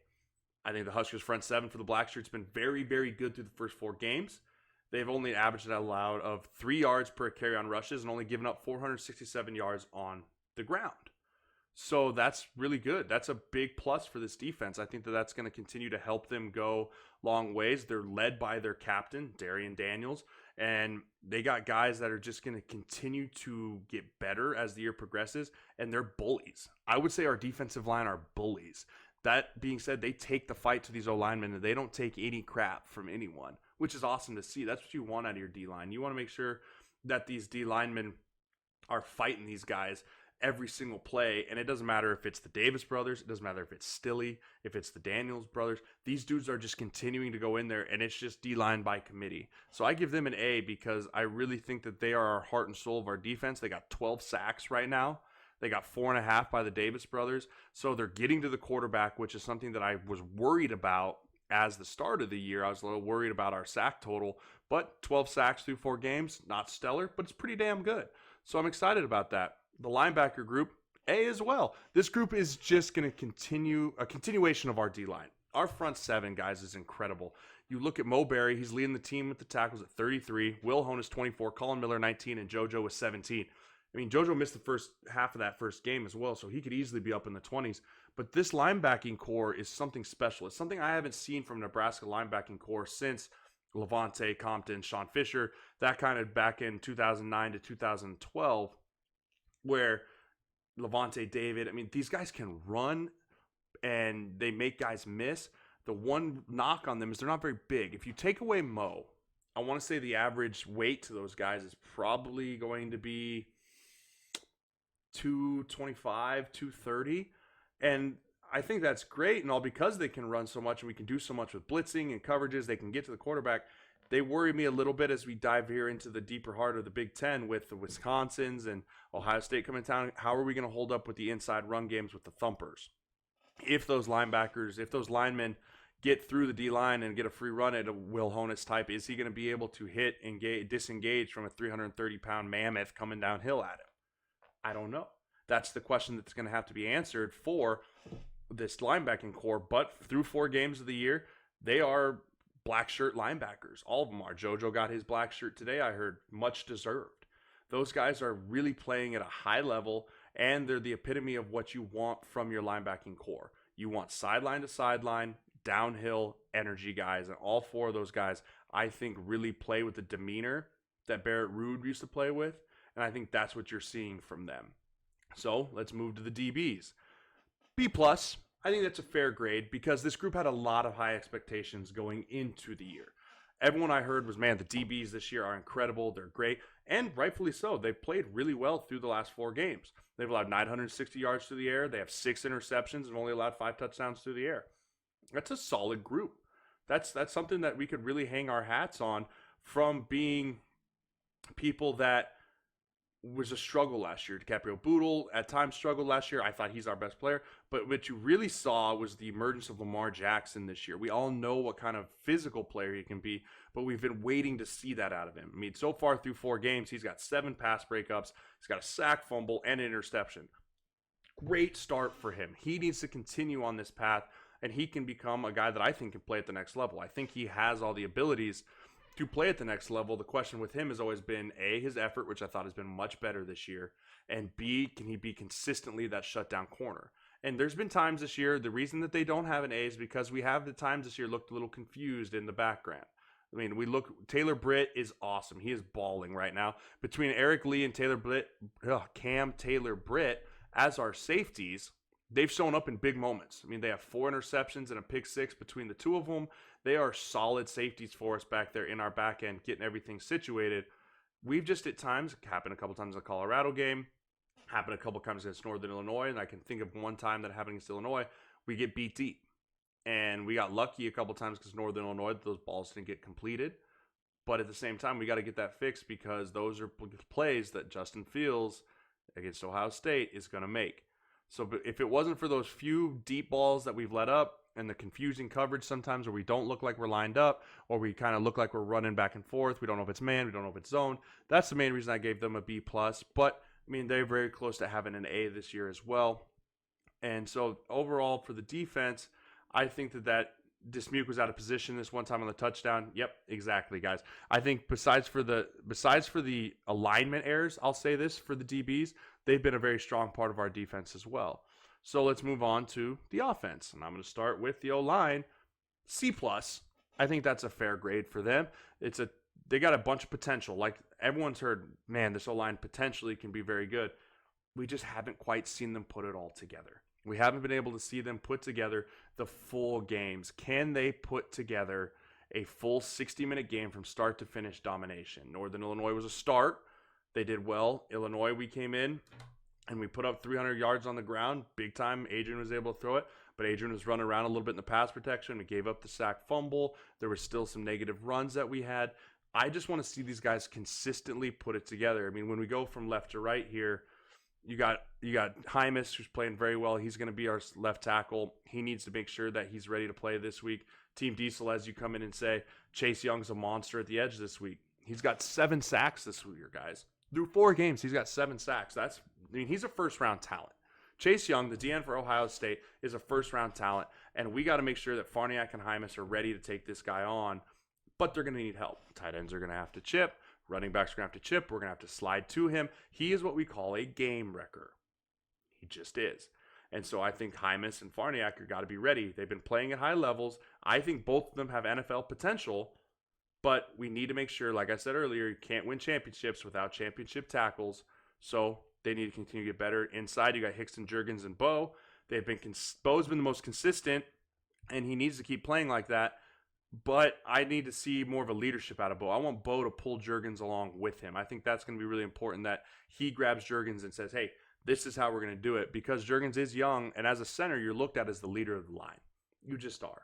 I think the Huskers front seven for the Black Shirts been very, very good through the first 4 games. They've only averaged out loud of 3 yards per carry on rushes and only given up 467 yards on the ground. So that's really good. That's a big plus for this defense. I think that that's going to continue to help them go long ways. They're led by their captain, Darian Daniels, and they got guys that are just going to continue to get better as the year progresses, and they're bullies. I would say our defensive line are bullies. That being said, they take the fight to these O-linemen, and they don't take any crap from anyone, which is awesome to see. That's what you want out of your D-line. You want to make sure that these D-linemen are fighting these guys every single play, and it doesn't matter if it's the Davis brothers, it doesn't matter if it's Stilley, if it's the Daniels brothers. These dudes are just continuing to go in there, and it's just D-line by committee. So I give them an A because I really think that they are our heart and soul of our defense. They got 12 sacks right now. They got 4.5 by the Davis brothers. So they're getting to the quarterback, which is something that I was worried about as the start of the year. I was a little worried about our sack total, but 12 sacks through 4 games, not stellar, but it's pretty damn good. So I'm excited about that. The linebacker group, A as well. This group is just going to continue, a continuation of our D-line. Our front 7, guys, is incredible. You look at Mo Berry, he's leading the team with the tackles at 33. Will Honas, 24. Colin Miller, 19. And JoJo was 17. I mean, JoJo missed the first half of that first game as well, so he could easily be up in the 20s. But this linebacking core is something special. It's something I haven't seen from Nebraska linebacking core since Levante, Compton, Sean Fisher, that kind of back in 2009 to 2012, where Levante, David, I mean, these guys can run and they make guys miss. The one knock on them is they're not very big. If you take away Mo, I want to say the average weight to those guys is probably going to be 225, 230. And I think that's great and all because they can run so much and we can do so much with blitzing and coverages. They can get to the quarterback. They worry me a little bit as we dive here into the deeper heart of the Big Ten with the Wisconsins and Ohio State coming to town. How are we going to hold up with the inside run games with the thumpers? If those linebackers, if those linemen get through the D-line and get a free run at a Will Honas type, is he going to be able to hit and disengage from a 330-pound mammoth coming downhill at him? I don't know. That's the question that's going to have to be answered for this linebacking core. But through 4 games of the year, they are black shirt linebackers. All of them are. JoJo got his black shirt today, I heard. Much deserved. Those guys are really playing at a high level, and they're the epitome of what you want from your linebacking core. You want sideline to sideline, downhill energy guys, and all 4 of those guys, I think, really play with the demeanor that Barrett Ruud used to play with, and I think that's what you're seeing from them. So let's move to the DBs. B+. I think that's a fair grade because this group had a lot of high expectations going into the year. Everyone I heard was, man, the DBs this year are incredible. They're great. And rightfully so. They've played really well through the last 4 games. They've allowed 960 yards through the air. They have 6 interceptions and only allowed 5 touchdowns through the air. That's a solid group. That's something that we could really hang our hats on from being people that was a struggle last year. DiCaprio Boodle at times struggled last year. I thought he's our best player. But what you really saw was the emergence of Lamar Jackson this year. We all know what kind of physical player he can be, but we've been waiting to see that out of him. I mean, so far through 4 games, he's got 7 pass breakups. He's got a sack, fumble, and an interception. Great start for him. He needs to continue on this path, and he can become a guy that I think can play at the next level. I think he has all the abilities to play at the next level. The question with him has always been A, his effort, which I thought has been much better this year, and B, can he be consistently that shutdown corner? And there's been times this year, the reason that they don't have an A is because we have the times this year looked a little confused in the background. I mean, Taylor Britt is awesome. He is balling right now. Between Eric Lee and Cam Taylor Britt as our safeties, they've shown up in big moments. I mean, they have 4 interceptions and a pick 6 between the two of them. They are solid safeties for us back there in our back end, getting everything situated. We've just at times, happened a couple times in the Colorado game, happened a couple times against Northern Illinois, and I can think of one time that happened against Illinois, we get beat deep. And we got lucky a couple times because Northern Illinois, those balls didn't get completed. But at the same time, we got to get that fixed because those are plays that Justin Fields against Ohio State is going to make. So if it wasn't for those few deep balls that we've let up and the confusing coverage sometimes where we don't look like we're lined up or we kind of look like we're running back and forth, we don't know if it's man, we don't know if it's zone. That's the main reason I gave them a B+. But, I mean, they're very close to having an A this year as well. And so overall for the defense, I think that Dismuke was out of position this one time on the touchdown. Yep, exactly, guys. I think besides for the alignment errors, I'll say this for the DBs, they've been a very strong part of our defense as well. So let's move on to the offense, and I'm going to start with the O-line. C+. I think that's a fair grade for them. They got a bunch of potential. Like everyone's heard, man, this O-line potentially can be very good. We just haven't quite seen them put it all together. We haven't been able to see them put together the full games. Can they put together a full 60-minute game from start to finish domination? Northern Illinois was a start. They did well. Illinois, we came in and we put up 300 yards on the ground. Big time. Adrian was able to throw it, but Adrian was running around a little bit in the pass protection. We gave up the sack fumble. There were still some negative runs that we had. I just want to see these guys consistently put it together. I mean, when we go from left to right here, you got Hymas, who's playing very well. He's going to be our left tackle. He needs to make sure that he's ready to play this week. Team Diesel, as you come in and say, Chase Young's a monster at the edge this week. He's got 7 sacks this year, guys. Through 4 games, he's got 7 sacks. He's a first-round talent. Chase Young, the DN for Ohio State, is a first-round talent, and we got to make sure that Farniak and Hymas are ready to take this guy on, but they're going to need help. Tight ends are going to have to chip. Running backs are going to have to chip. We're going to have to slide to him. He is what we call a game wrecker. He just is. And so I think Hymas and Farniak are got to be ready. They've been playing at high levels. I think both of them have NFL potential, but we need to make sure, like I said earlier, you can't win championships without championship tackles. So they need to continue to get better. Inside, you got Hickson, Juergens, and Bo. Bo's been the most consistent, and he needs to keep playing like that. But I need to see more of a leadership out of Bo. I want Bo to pull Juergens along with him. I think that's going to be really important that he grabs Juergens and says, hey, this is how we're going to do it. Because Juergens is young, and as a center, you're looked at as the leader of the line. You just are.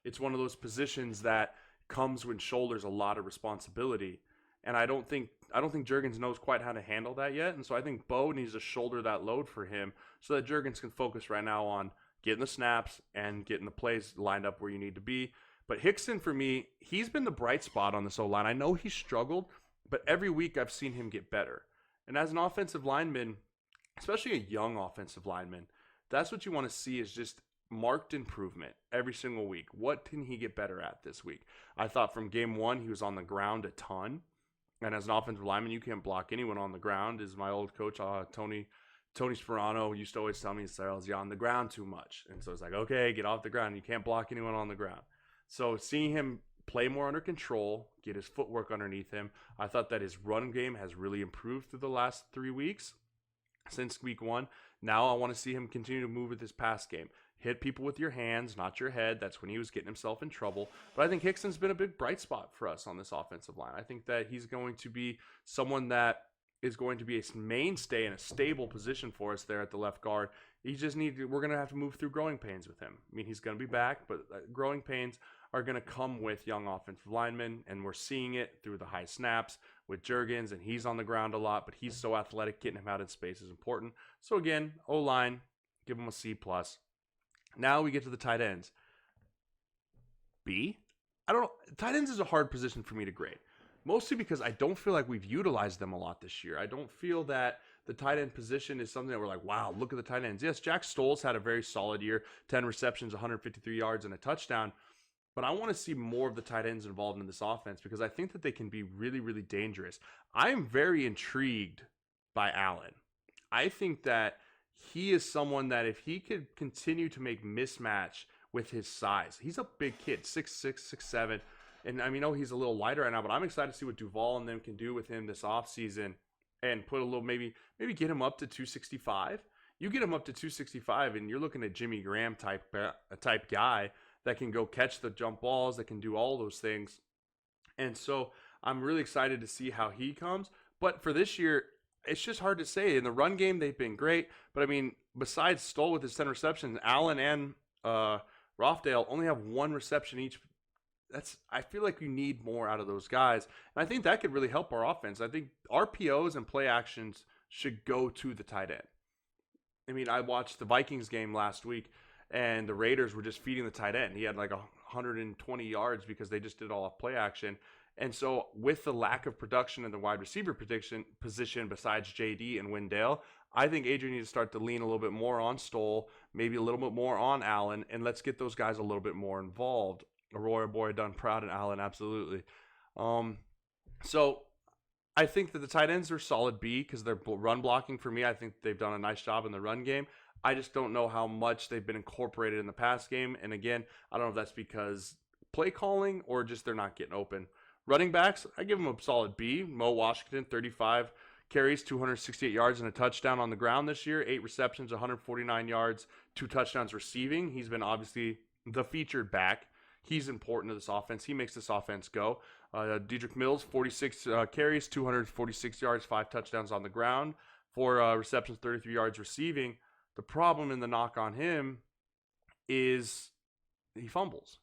It's one of those positions that comes when shoulders a lot of responsibility. And I don't think Juergens knows quite how to handle that yet. And so I think Bo needs to shoulder that load for him so that Juergens can focus right now on getting the snaps and getting the plays lined up where you need to be. But Hickson, for me, he's been the bright spot on this O-line. I know he struggled, but every week I've seen him get better. And as an offensive lineman, especially a young offensive lineman, that's what you want to see is just marked improvement every single week. What can he get better at this week? I thought from game 1, he was on the ground a ton. And as an offensive lineman, you can't block anyone on the ground. As my old coach, Tony Sperano, used to always tell me, Sirles, you're on the ground too much. And so it's like, okay, get off the ground. You can't block anyone on the ground. So seeing him play more under control, get his footwork underneath him, I thought that his run game has really improved through the last 3 weeks since week 1. Now I want to see him continue to move with his pass game. Hit people with your hands, not your head. That's when he was getting himself in trouble. But I think Hickson's been a big bright spot for us on this offensive line. I think that he's going to be someone that is going to be a mainstay and a stable position for us there at the left guard. We're going to have to move through growing pains with him. I mean, he's going to be back, but growing pains are going to come with young offensive linemen, and we're seeing it through the high snaps with Juergens, and he's on the ground a lot, but he's so athletic, getting him out in space is important. So again, O-line, give him a C+. Now we get to the tight ends. B? I don't know. Tight ends is a hard position for me to grade. Mostly because I don't feel like we've utilized them a lot this year. I don't feel that the tight end position is something that we're like, wow, look at the tight ends. Yes, Jack Stoll's had a very solid year, 10 receptions, 153 yards, and a touchdown. But I want to see more of the tight ends involved in this offense because I think that they can be really, really dangerous. I am very intrigued by Allen. I think that he is someone that if he could continue to make mismatch with his size, he's a big kid, 6'6", 6'7". And I mean, he's a little lighter right now, but I'm excited to see what Duval and them can do with him this offseason and put a little, maybe get him up to 265. You get him up to 265, and you're looking at Jimmy Graham type guy that can go catch the jump balls, that can do all those things. And so I'm really excited to see how he comes. But for this year, it's just hard to say. In the run game, they've been great. But I mean, besides Stoll with his 10 receptions, Allen and Rofdale only have 1 reception each. I feel like you need more out of those guys. And I think that could really help our offense. I think RPOs and play actions should go to the tight end. I mean, I watched the Vikings game last week, and the Raiders were just feeding the tight end. He had like 120 yards because they just did all off play action. And so with the lack of production in the wide receiver position besides JD and Wendell, I think Adrian needs to start to lean a little bit more on Stoll, maybe a little bit more on Allen, and let's get those guys a little bit more involved. Aurora boy done proud, and Allen absolutely. So I think that the tight ends are solid B because they're run blocking for me. I think they've done a nice job in the run game. I just don't know how much they've been incorporated in the pass game. And again, I don't know if that's because play calling or just they're not getting open. Running backs, I give them a solid B. Mo Washington, 35 carries, 268 yards and a touchdown on the ground this year. 8 receptions, 149 yards, 2 touchdowns receiving. He's been obviously the featured back. He's important to this offense. He makes this offense go. Dedrick Mills, 46 carries, 246 yards, 5 touchdowns on the ground, 4 receptions, 33 yards receiving. The problem in the knock on him is he fumbles.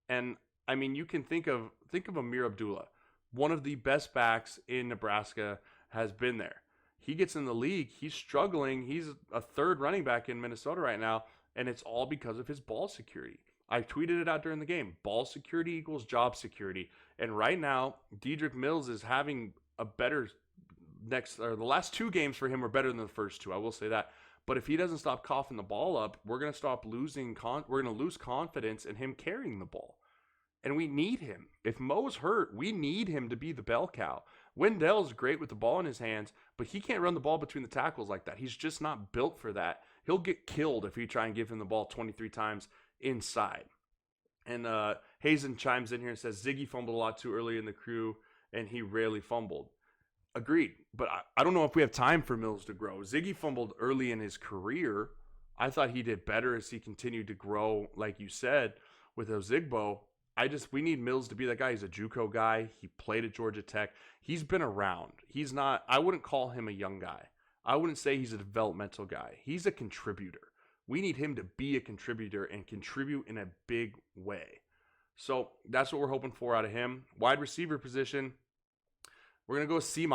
And I mean, you can think of Amir Abdullah, one of the best backs in Nebraska, has been there. He gets in the league, he's struggling. He's a 3rd running back in Minnesota right now, and it's all because of his ball security. I tweeted it out during the game. Ball security equals job security. And right now, Dedrick Mills is having a better the last 2 games for him are better than the first 2. I will say that. But if he doesn't stop coughing the ball up, we're going to lose confidence in him carrying the ball. And we need him. If Mo's hurt, we need him to be the bell cow. Wendell's great with the ball in his hands, but he can't run the ball between the tackles like that. He's just not built for that. He'll get killed if you try and give him the ball 23 times inside. And Hazen chimes in here and says Ziggy fumbled a lot too early in the crew, and he rarely fumbled. Agreed, but I don't know if we have time for Mills to grow. Ziggy fumbled early in his career. I thought he did better as he continued to grow, like you said, with Ozigbo. We need Mills to be that guy. He's a JUCO guy. He played at Georgia Tech. He's been around. I wouldn't call him a young guy. I wouldn't say he's a developmental guy. He's a contributor. We need him to be a contributor and contribute in a big way. So that's what we're hoping for out of him. Wide receiver position, we're going to go C-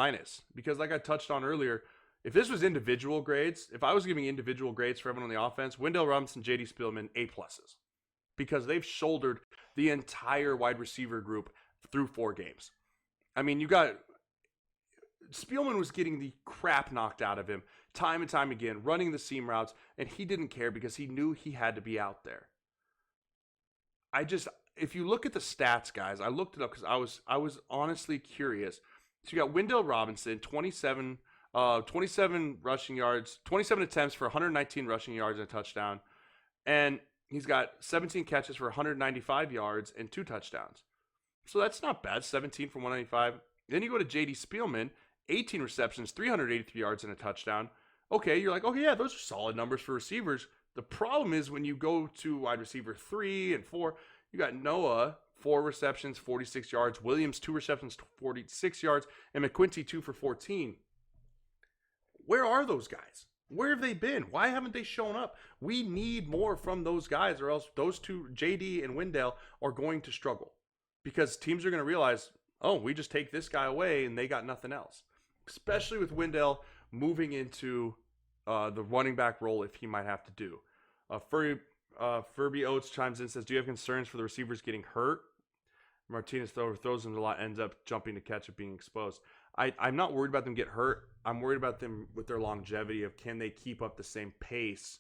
because like I touched on earlier, if this was individual grades, if I was giving individual grades for everyone on the offense, Wendell Robinson, J.D. Spielman, A+. Because they've shouldered the entire wide receiver group through 4 games. I mean, Spielman was getting the crap knocked out of him time and time again, running the seam routes, and he didn't care because he knew he had to be out there. If you look at the stats, guys, I looked it up because I was honestly curious. So you got Wendell Robinson, 27 rushing yards, 27 attempts for 119 rushing yards and a touchdown, and he's got 17 catches for 195 yards and 2 touchdowns. So that's not bad, 17 from 195. Then you go to J.D. Spielman, 18 receptions, 383 yards and a touchdown. Okay, you're like, okay, yeah, those are solid numbers for receivers. The problem is when you go to wide receiver 3 and 4, you got Noah, 4 receptions, 46 yards, Williams, 2 receptions, 46 yards, and McQuinty, 2 for 14. Where are those guys? Where have they been? Why haven't they shown up? We need more from those guys, or else those two, JD and Wendell, are going to struggle because teams are going to realize, oh, we just take this guy away and they got nothing else. Especially with Wendell moving into the running back role if he might have to do. Furby Oates chimes in and says, do you have concerns for the receivers getting hurt? Martinez throws them a lot, ends up jumping to catch it being exposed. I'm not worried about them get hurt. I'm worried about them with their longevity of can they keep up the same pace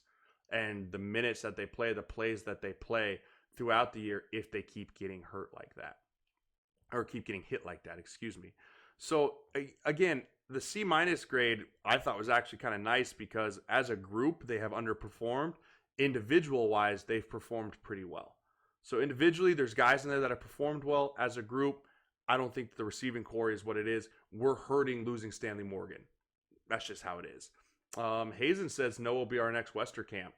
and the minutes that they play, the plays that they play throughout the year if they keep getting hurt like that. Or keep getting hit like that, excuse me. So, again, the C- grade I thought was actually kind of nice because as a group, they have underperformed. Individual-wise, they've performed pretty well. So individually, there's guys in there that have performed well. As a group, I don't think the receiving core is what it is. We're hurting losing Stanley Morgan. That's just how it is. Hazen says no will be our next Wester camp.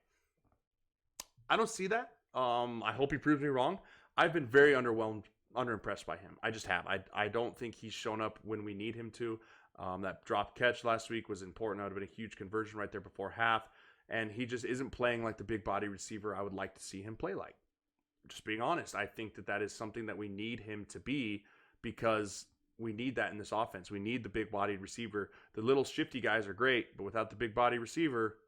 I don't see that. I hope he proves me wrong. I've been very underimpressed by him. I just have. I don't think he's shown up when we need him to. That drop catch last week was important. That would have been a huge conversion right there before half. And he just isn't playing like the big body receiver I would like to see him play like. Just being honest, I think that is something that we need him to be because we need that in this offense. We need the big-bodied receiver. The little shifty guys are great, but without the big-body receiver,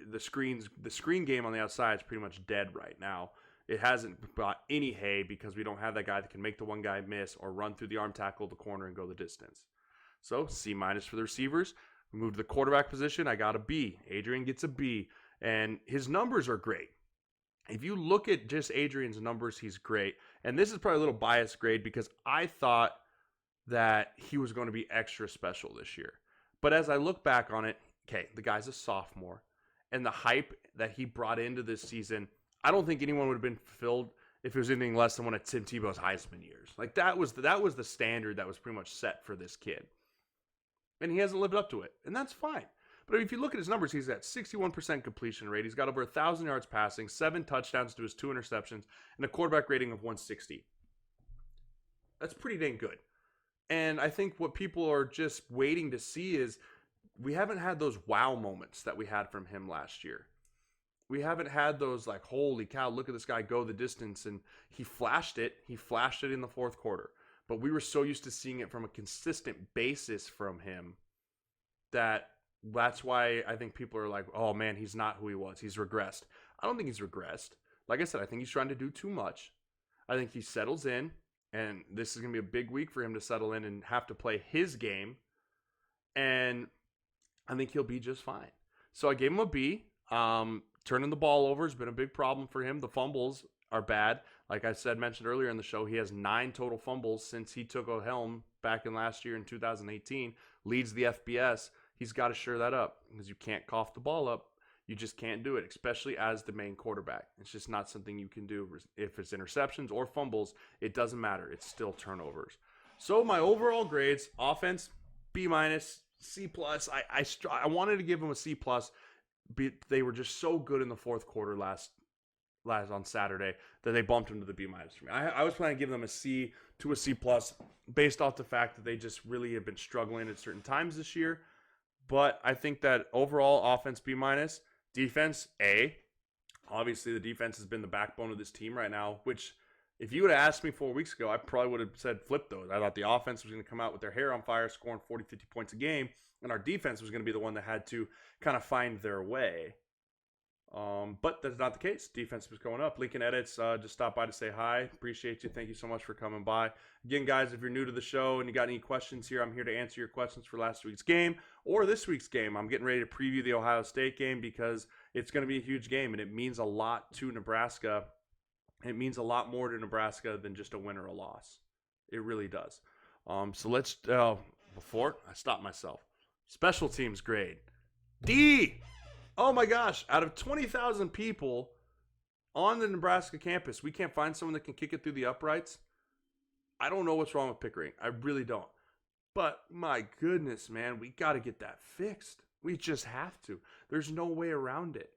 the screen game on the outside is pretty much dead right now. It hasn't brought any hay because we don't have that guy that can make the one guy miss or run through the arm tackle, the corner, and go the distance. So C- for the receivers. We moved to the quarterback position. I got a B. Adrian gets a B, and his numbers are great. If you look at just Adrian's numbers, he's great. And this is probably a little biased grade because I thought that he was going to be extra special this year. But as I look back on it, okay, the guy's a sophomore. And the hype that he brought into this season, I don't think anyone would have been fulfilled if it was anything less than one of Tim Tebow's Heisman years. Like that was the standard that was pretty much set for this kid. And he hasn't lived up to it. And that's fine. But if you look at his numbers, he's at 61% completion rate. He's got over 1,000 yards passing, 7 touchdowns to his 2 interceptions, and a quarterback rating of 160. That's pretty dang good. And I think what people are just waiting to see is we haven't had those wow moments that we had from him last year. We haven't had those like, holy cow, look at this guy go the distance. And he flashed it. He flashed it in the fourth quarter. But we were so used to seeing it from a consistent basis from him that's why I think people are like, oh man, he's not who he was. He's regressed. I don't think he's regressed. Like I said, I think he's trying to do too much. I think he settles in, and this is going to be a big week for him to settle in and have to play his game. And I think he'll be just fine. So I gave him a B. Turning the ball over has been a big problem for him. The fumbles are bad. Like I mentioned earlier in the show, he has 9 total fumbles since he took a helm back in last year in 2018. Leads the FBS. He's got to shore that up because you can't cough the ball up. You just can't do it, especially as the main quarterback. It's just not something you can do. If it's interceptions or fumbles, it doesn't matter. It's still turnovers. So my overall grades, offense, B-, C+. I wanted to give him a C+. They were just so good in the fourth quarter last on Saturday that they bumped him to the B- for me. I was planning to give them a C to a C+ based off the fact that they just really have been struggling at certain times this year. But I think that overall offense B-, defense A. Obviously, the defense has been the backbone of this team right now, which if you would have asked me 4 weeks ago, I probably would have said flip those. I thought the offense was going to come out with their hair on fire, scoring 40, 50 points a game, and our defense was going to be the one that had to kind of find their way. But that's not the case. Defense was going up. Lincoln Edits just stopped by to say hi. Appreciate you. Thank you so much for coming by. Again, guys, if you're new to the show and you got any questions here, I'm here to answer your questions for last week's game or this week's game. I'm getting ready to preview the Ohio State game because it's going to be a huge game, and it means a lot to Nebraska. It means a lot more to Nebraska than just a win or a loss. It really does. So let's, before I stop myself, special teams grade, D. Oh my gosh, out of 20,000 people on the Nebraska campus, we can't find someone that can kick it through the uprights. I don't know what's wrong with Pickering. I really don't. But my goodness, man, we got to get that fixed. We just have to. There's no way around it.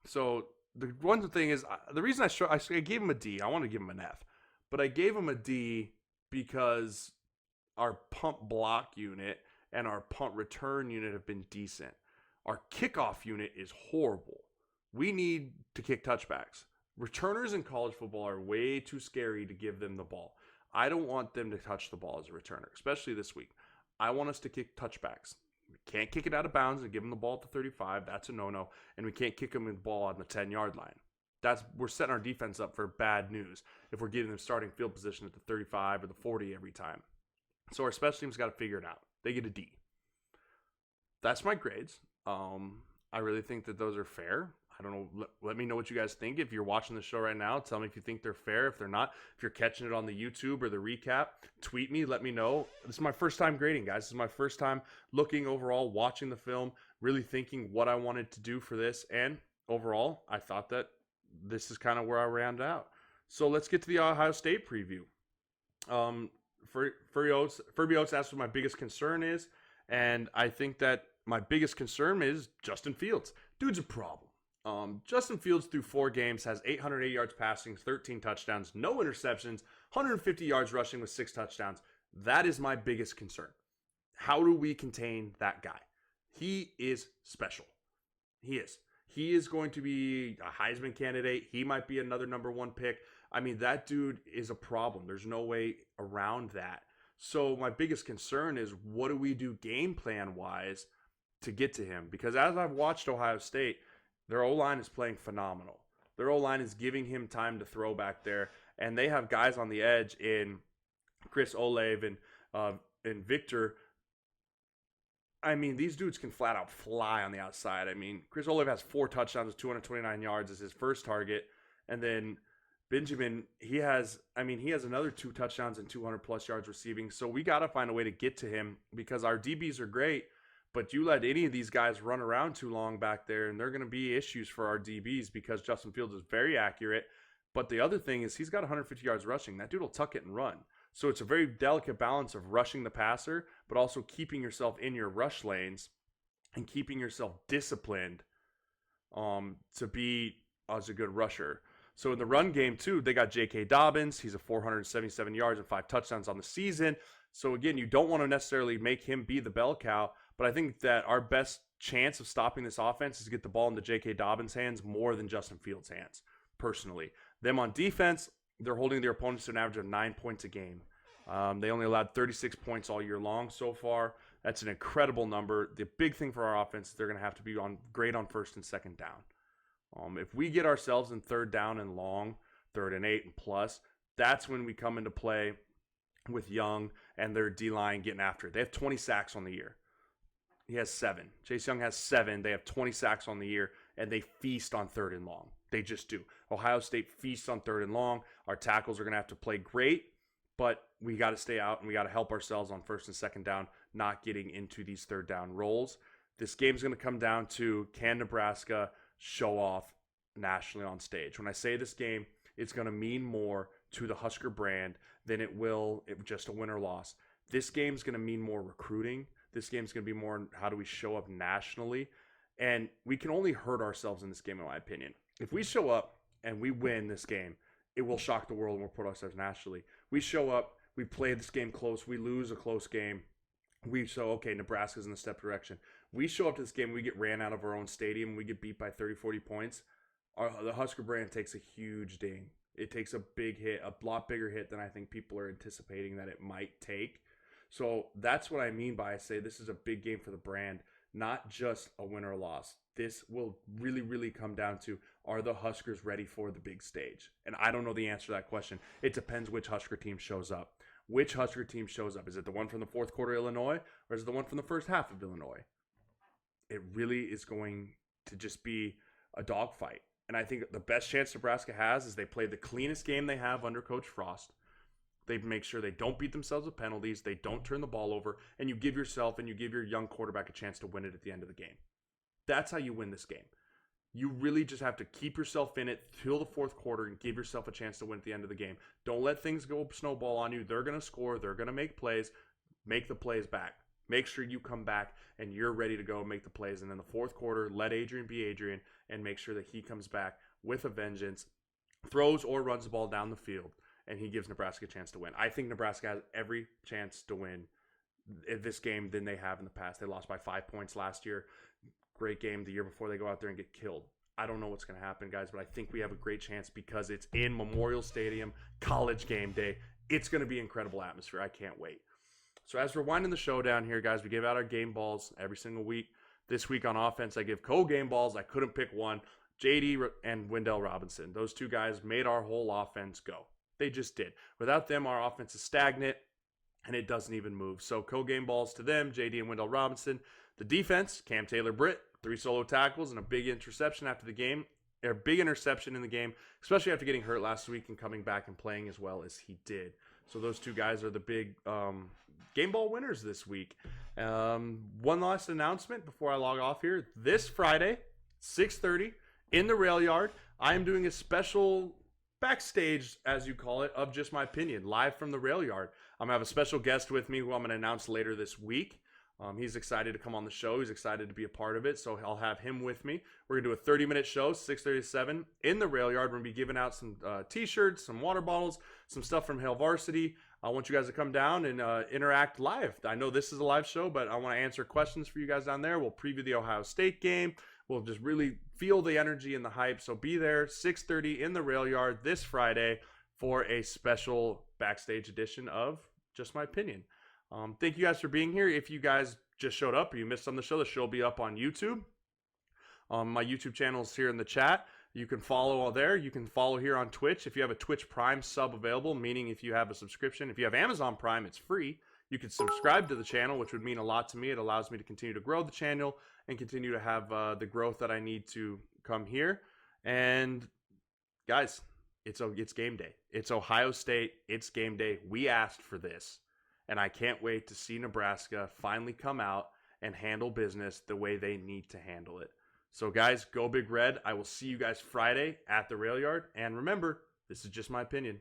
So the one thing is, the reason I gave him a D, I want to give him an F, but I gave him a D because our pump block unit and our punt return unit have been decent. Our kickoff unit is horrible. We need to kick touchbacks. Returners in college football are way too scary to give them the ball. I don't want them to touch the ball as a returner, especially this week. I want us to kick touchbacks. We can't kick it out of bounds and give them the ball at the 35. That's a no-no. And we can't kick them in the ball on the 10-yard line. We're setting our defense up for bad news if we're giving them starting field position at the 35 or the 40 every time. So our special teams got to figure it out. They get a D. That's my grades. I really think that those are fair. I don't know. Let me know what you guys think. If you're watching the show right now, tell me if you think they're fair. If they're not, if you're catching it on the YouTube or the recap, tweet me. Let me know. This is my first time grading, guys. This is my first time looking overall, watching the film, really thinking what I wanted to do for this. And overall, I thought that this is kind of where I round out. So let's get to the Ohio State preview. Furby Oates asked what my biggest concern is. And I think that my biggest concern is Justin Fields. Dude's a problem. Justin Fields through 4 games has 808 yards passing, 13 touchdowns, no interceptions, 150 yards rushing with 6 touchdowns. That is my biggest concern. How do we contain that guy? He is special. He is. He is going to be a Heisman candidate. He might be another number 1 pick. I mean, that dude is a problem. There's no way around that. So my biggest concern is, what do we do game plan wise to get to him? Because as I've watched Ohio State, their O-line is playing phenomenal. Their O-line is giving him time to throw back there. And they have guys on the edge in Chris Olave and Victor. I mean, these dudes can flat out fly on the outside. I mean, Chris Olave has 4 touchdowns with 229 yards as his first target. And then Benjamin, he has another 2 touchdowns and 200 plus yards receiving. So we got to find a way to get to him because our DBs are great. But you let any of these guys run around too long back there, and they're going to be issues for our DBs because Justin Fields is very accurate. But the other thing is he's got 150 yards rushing. That dude will tuck it and run. So it's a very delicate balance of rushing the passer, but also keeping yourself in your rush lanes and keeping yourself disciplined to be as a good rusher. So in the run game, too, they got J.K. Dobbins. He's a 477 yards and 5 touchdowns on the season. So, again, you don't want to necessarily make him be the bell cow. But I think that our best chance of stopping this offense is to get the ball into J.K. Dobbins' hands more than Justin Fields' hands, personally. Them on defense, they're holding their opponents to an average of 9 points a game. They only allowed 36 points all year long so far. That's an incredible number. The big thing for our offense is they're going to have to be great on first and second down. If we get ourselves in third down and long, 3rd and 8 and plus, that's when we come into play with Young and their D-line getting after it. They have 20 sacks on the year. He has 7. Chase Young has 7. They have 20 sacks on the year, and they feast on 3rd and long. They just do. Ohio State feasts on 3rd and long. Our tackles are going to have to play great, but we got to stay out, and we got to help ourselves on first and second down, not getting into these 3rd down rolls. This game's going to come down to, can Nebraska show off nationally on stage? When I say this game, it's going to mean more to the Husker brand than it will just a win or loss. This game's going to mean more recruiting. This game's going to be more how do we show up nationally. And we can only hurt ourselves in this game, in my opinion. If we show up and we win this game, it will shock the world and we'll put ourselves nationally. We show up, we play this game close, we lose a close game. We show, okay, Nebraska's in the step direction. We show up to this game, we get ran out of our own stadium, we get beat by 30, 40 points. The Husker brand takes a huge ding. It takes a big hit, a lot bigger hit than I think people are anticipating that it might take. So that's what I mean by I say this is a big game for the brand, not just a win or a loss. This will really, really come down to, are the Huskers ready for the big stage? And I don't know the answer to that question. It depends which Husker team shows up. Which Husker team shows up? Is it the one from the fourth quarter Illinois, or is it the one from the first half of Illinois? It really is going to just be a dogfight. And I think the best chance Nebraska has is they play the cleanest game they have under Coach Frost. They make sure they don't beat themselves with penalties. They don't turn the ball over. And you give yourself and you give your young quarterback a chance to win it at the end of the game. That's how you win this game. You really just have to keep yourself in it till the fourth quarter and give yourself a chance to win at the end of the game. Don't let things go snowball on you. They're going to score. They're going to make plays. Make the plays back. Make sure you come back and you're ready to go make the plays. And in the fourth quarter, let Adrian be Adrian and make sure that he comes back with a vengeance, throws or runs the ball down the field, and he gives Nebraska a chance to win. I think Nebraska has every chance to win this game than they have in the past. They lost by 5 points last year. Great game the year before they go out there and get killed. I don't know what's going to happen, guys, but I think we have a great chance because it's in Memorial Stadium, college game day. It's going to be incredible atmosphere. I can't wait. So as we're winding the show down here, guys, we give out our game balls every single week. This week on offense, I give Cole game balls. I couldn't pick one. JD and Wendell Robinson. Those two guys made our whole offense go. They just did. Without them, our offense is stagnant, and it doesn't even move. So Cole game balls to them, JD and Wendell Robinson. The defense, Cam Taylor-Britt, 3 solo tackles and a big interception after the game. A big interception in the game, especially after getting hurt last week and coming back and playing as well as he did. So those two guys are the big game ball winners this week. One last announcement before I log off here. This Friday, 6:30, in the Rail Yard, I am doing a special backstage, as you call it, of Just My Opinion, live from the Rail Yard. I'm going to have a special guest with me who I'm going to announce later this week. He's excited to come on the show. He's excited to be a part of it, so I'll have him with me. We're going to do a 30-minute show, 6:30 to 7, in the Rail Yard. We're going to be giving out some T-shirts, some water bottles, some stuff from Hail Varsity. I want you guys to come down and interact live. I know this is a live show, but I want to answer questions for you guys down there. We'll preview the Ohio State game. We'll just really feel the energy and the hype. So be there, 6:30 in the Rail Yard this Friday for a special backstage edition of Just My Opinion. Thank you guys for being here. If you guys just showed up or you missed on the show will be up on YouTube. My YouTube channel is here in the chat. You can follow all there. You can follow here on Twitch. If you have a Twitch Prime sub available, meaning if you have a subscription, if you have Amazon Prime, it's free. You can subscribe to the channel, which would mean a lot to me. It allows me to continue to grow the channel and continue to have the growth that I need to come here. And guys, it's game day. It's Ohio State. It's game day. We asked for this. And I can't wait to see Nebraska finally come out and handle business the way they need to handle it. So guys, go Big Red. I will see you guys Friday at the Rail Yard. And remember, this is just my opinion.